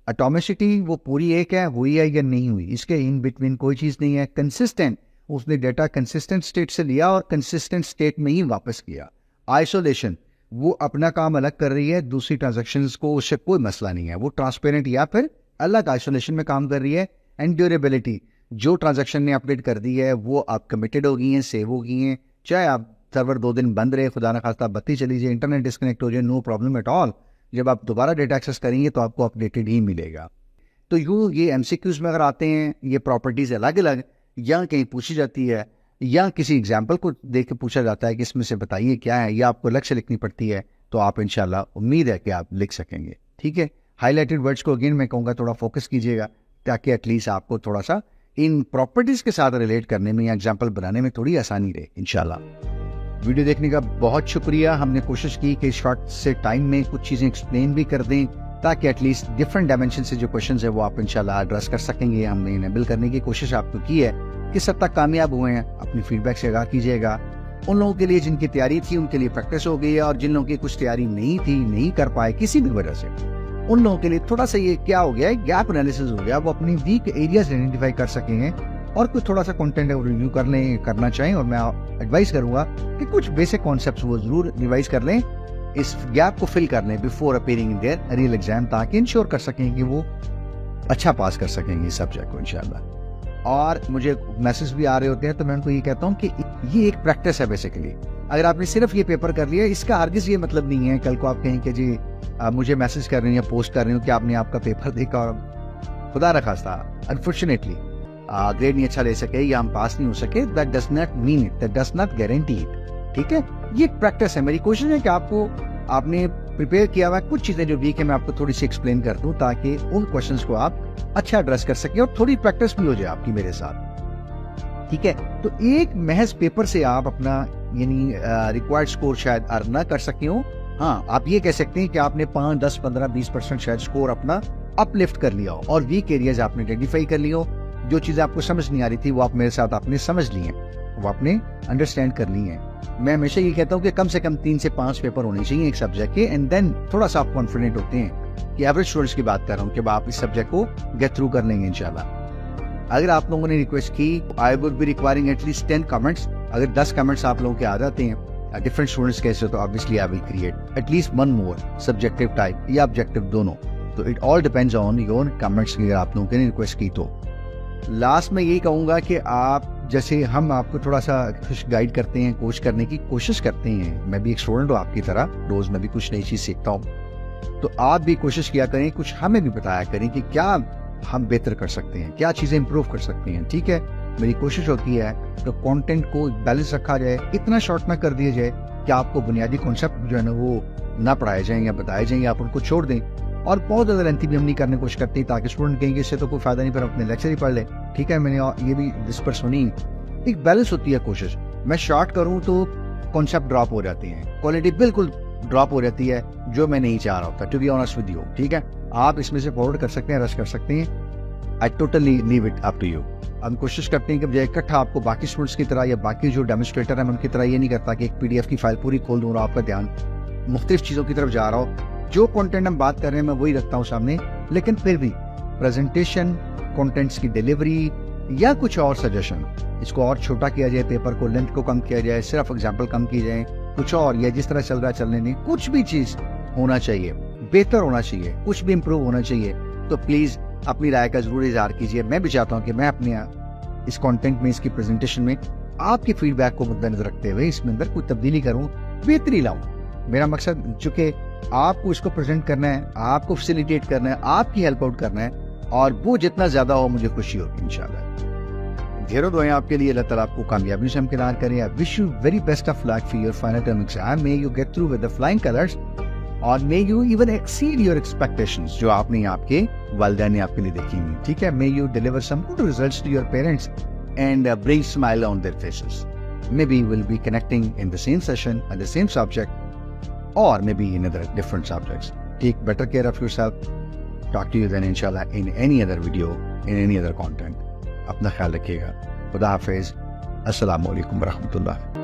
एटॉमिसिटी वो पूरी एक है, हुई है या नहीं हुई, इसके इन बिटवीन कोई चीज नहीं है। कंसिस्टेंट, उसने डेटा कंसिस्टेंट स्टेट से लिया और कंसिस्टेंट स्टेट में ही वापस किया। आइसोलेशन, वो अपना काम अलग कर रही है, दूसरी ट्रांजैक्शंस को उससे कोई मसला नहीं है, वो ट्रांसपेरेंट या फिर अलग आइसोलेशन में काम कर रही है। एंड ड्यूरेबिलिटी, जो ट्रांजैक्शन ने अपडेट कर दी है वो आप कमिटेड हो गई हैं, सेव हो गई हैं, चाहे आप सर्वर 2 दिन बंद रहे, खुदा न खास्ता बत्ती चली जाए, इंटरनेट डिस्कनेक्ट हो जाए, नो प्रॉब्लम एट ऑल, जब आप दोबारा डेटा एक्सेस करेंगे तो आपको अपडेटेड ही मिलेगा। तो यूँ ये एमसीक्यूज में अगर आते हैं, ये प्रॉपर्टीज अलग अलग या कहीं पूछी जाती है, या किसी एग्जाम्पल को देख के पूछा जाता है कि इसमें से बताइए क्या है, या आपको अलग से लिखनी पड़ती है, तो आप इंशाल्लाह उम्मीद है कि आप लिख सकेंगे। ठीक है, हाईलाइटेड वर्ड्स को अगेन मैं कहूँगा थोड़ा फोकस कीजिएगा, ताकि एटलीस्ट आपको थोड़ा सा इन प्रॉपर्टीज के साथ रिलेट करने में या एग्जाम्पल बनाने में थोड़ी आसानी रहे इंशाल्लाह। वीडियो देखने का बहुत शुक्रिया। हमने कोशिश की कि शॉर्ट से टाइम में कुछ चीज़ें एक्सप्लेन भी कर दें, ताकि एटलीस्ट डिफरेंट डायमेंशन से जो क्वेश्चन है वो आप इंशाल्लाह एड्रेस कर सकेंगे। हमने इनेबल करने की कोशिश आपको की है, किस हद तक कामयाब हुए हैं अपनी फीडबैक से आगाह कीजिएगा। उन लोगों के लिए जिनकी तैयारी थी उनके लिए प्रैक्टिस हो गई है, और जिन लोगों की कुछ तैयारी नहीं थी, नहीं कर पाए किसी भी वजह से, उन लोगों के लिए थोड़ा सा ये क्या हो गया है, गैप एनालिसिस हो गया, वो अपनी वीक एरियाज आइडेंटिफाई कर सकेंगे और कुछ थोड़ा सा कंटेंट रिव्यू कर लें, करना चाहें। और मैं एडवाइस करूंगा कि कुछ बेसिक कॉन्सेप्ट्स वो जरूर रिवाइज कर लें, इस गैप को फिल कर लें before appearing in their real exam, ताकि इंश्योर कर सकें कि वो अच्छा पास कर सकेंगे इस सब्जेक्ट को इंशाल्लाह। और मुझे मैसेज भी आ रहे होते हैं, तो मैं उनको ये कहता हूँ कि ये एक प्रैक्टिस है बेसिकली। अगर आपने सिर्फ ये पेपर कर लिया, इसका हरगिज़ ये मतलब नहीं है कल को आप कहें कि जी मुझे मैसेज कर रही हैं, पोस्ट कर रही हूँ कि आपने आपका पेपर देखा और खुदा न खास्ता अनफॉर्चुनेटली ग्रेड नहीं अच्छा ले सके या हम पास नहीं हो सके, that does not mean it, that does not guarantee it. ठीक है, ये एक प्रैक्टिस है। मेरी कोशिश है कि आपको, आपने प्रिपेयर किया हुआ कुछ चीजें जो वीक है मैं आपको थोड़ी सी एक्सप्लेन कर दूं, ताकि उन क्वेश्चंस को आप अच्छा एड्रेस कर सके और थोड़ी प्रैक्टिस भी हो जाए आपकी मेरे साथ। ठीक है, तो एक महज पेपर से आप अपना यानी रिक्वायर्ड स्कोर शायद अर्न ना कर सके हो। हाँ, आप ये कह सकते हैं कि आपने 5, 10, 15, 20% शायद स्कोर अपना अपलिफ्ट कर लिया हो, और वीक एरियाज आपने आइडेंटिफाई कर लियो। जो चीजें आपको समझ नहीं आ रही थी वो आप मेरे साथ आपने समझ ली हैं, वो आपने अंडरस्टैंड कर ली हैं। मैं हमेशा ये कहता हूँ कि कम से कम 3 से 5 पेपर होने चाहिए एक सब्जेक्ट के, एंड देन थोड़ा सा आप कॉन्फिडेंट होते हैं कि एवरेज स्टूडेंट्स की बात कर रहा हूँ कि आप इस सब्जेक्ट को गेट थ्रू कर लेंगे इंशाल्लाह। अगर आप लोगों ने रिक्वेस्ट की, I would be requiring at least 10 comments. अगर 10 कमेंट्स आप लोगों के आ जाते हैं डिफरेंट स्टूडेंट्स कैसे, तो obviously I will create at least 1 more subjective type या ऑब्जेक्टिव दोनों। तो it all depends on your comments. अगर आप लोगों ने रिक्वेस्ट की तो लास्ट में यही कहूंगा कि आप जैसे हम आपको थोड़ा सा कुछ गाइड करते हैं, कोच करने की कोशिश करते हैं, मैं भी एक स्टूडेंट हूँ आपकी तरह, रोज मैं भी कुछ नई चीज सीखता हूँ, तो आप भी कोशिश किया करें, कुछ हमें भी बताया करें कि क्या हम बेहतर कर सकते हैं, क्या चीजें इंप्रूव कर सकते हैं। ठीक है, मेरी कोशिश होती है तो कंटेंट को बैलेंस रखा जाए, इतना शॉर्ट ना कर दिया जाए कि आपको बुनियादी कॉन्सेप्ट जो है ना वो ना पढ़ाए जाएं या बताए जाएं, आप उनको छोड़ दें, और बहुत ज्यादा लेंथी भी हम नहीं करने की कोशिश करते ताकि स्टूडेंट कहेंगे इससे तो कोई फायदा नहीं, पर अपने लेक्चर ही पढ़ ले। ठीक है, मैंने ये भी इस पर सुनी, एक बैलेंस होती है कोशिश। मैं शॉर्ट करूं तो कॉन्सेप्ट ड्रॉप हो जाते हैं, क्वालिटी बिल्कुल ड्रॉप हो जाती है, जो मैं नहीं चाह रहा होता, to be honest with you. ठीक है, आप इसमें से फॉरवर्ड कर सकते हैं, रश कर सकते हैं, I totally leave it up to you. हम कोशिश करते हैं कि जब इकट्ठा आपको बाकी स्टूडेंट्स की तरह या बाकी जो डेमोन्स्ट्रेटर है मैं उनकी तरह ये नहीं करता कि एक पीडीएफ की फाइल पूरी खोल दूं और आपका ध्यान मुख्तलिफ चीजों की तरफ जा रहा हो। जो कंटेंट हम बात कर रहे हैं मैं वही रखता हूँ सामने, लेकिन फिर भी प्रेजेंटेशन, कंटेंट्स की डिलीवरी या कुछ और सजेशन, इसको और छोटा किया जाए, पेपर को लेंथ को कम किया जाए, सिर्फ एग्जाम्पल कम की जाए, कुछ और, या जिस तरह चल रहा है चलने नहीं, कुछ भी चीज होना चाहिए, बेहतर होना चाहिए, कुछ भी इम्प्रूव होना चाहिए, तो प्लीज अपनी राय का जरूर इजहार कीजिए। मैं भी चाहता हूँ कि मैं अपने इस कंटेंट में, इसकी प्रेजेंटेशन में आपके फीडबैक को मद्देनजर रखते हुए इसमें अंदर कोई तब्दीली करूँ, बेहतरी लाऊं। मेरा मकसद चूंकि आपको इसको प्रेजेंट करना है, आपको फैसिलिटेट करना है, आपकी हेल्प आउट करना है, और वो जितना ज्यादा हो मुझे खुशी होगी इंशाल्लाह। ढेरों दुआएं आपके लिए, अल्लाह ताला आपको कामयाबी से हमकिनार करे। I wish you very best of luck for your final term exam, may you get through with the flying colours, और may you even exceed your expectations जो आपने आपके वालिदैन ने आपके लिए देखी हुई। ठीक है, may you deliver some good results to your parents and bring smile on their faces. Maybe we'll be connecting in the same session and the same subject, or maybe in other different subjects. Take better care of yourself. Talk to you then inshallah in any other video, in any other content. अपना ख्याल रखिएगा। खुदा हाफिज। अस्सलामु अलैकुम व रहमतुल्लाह।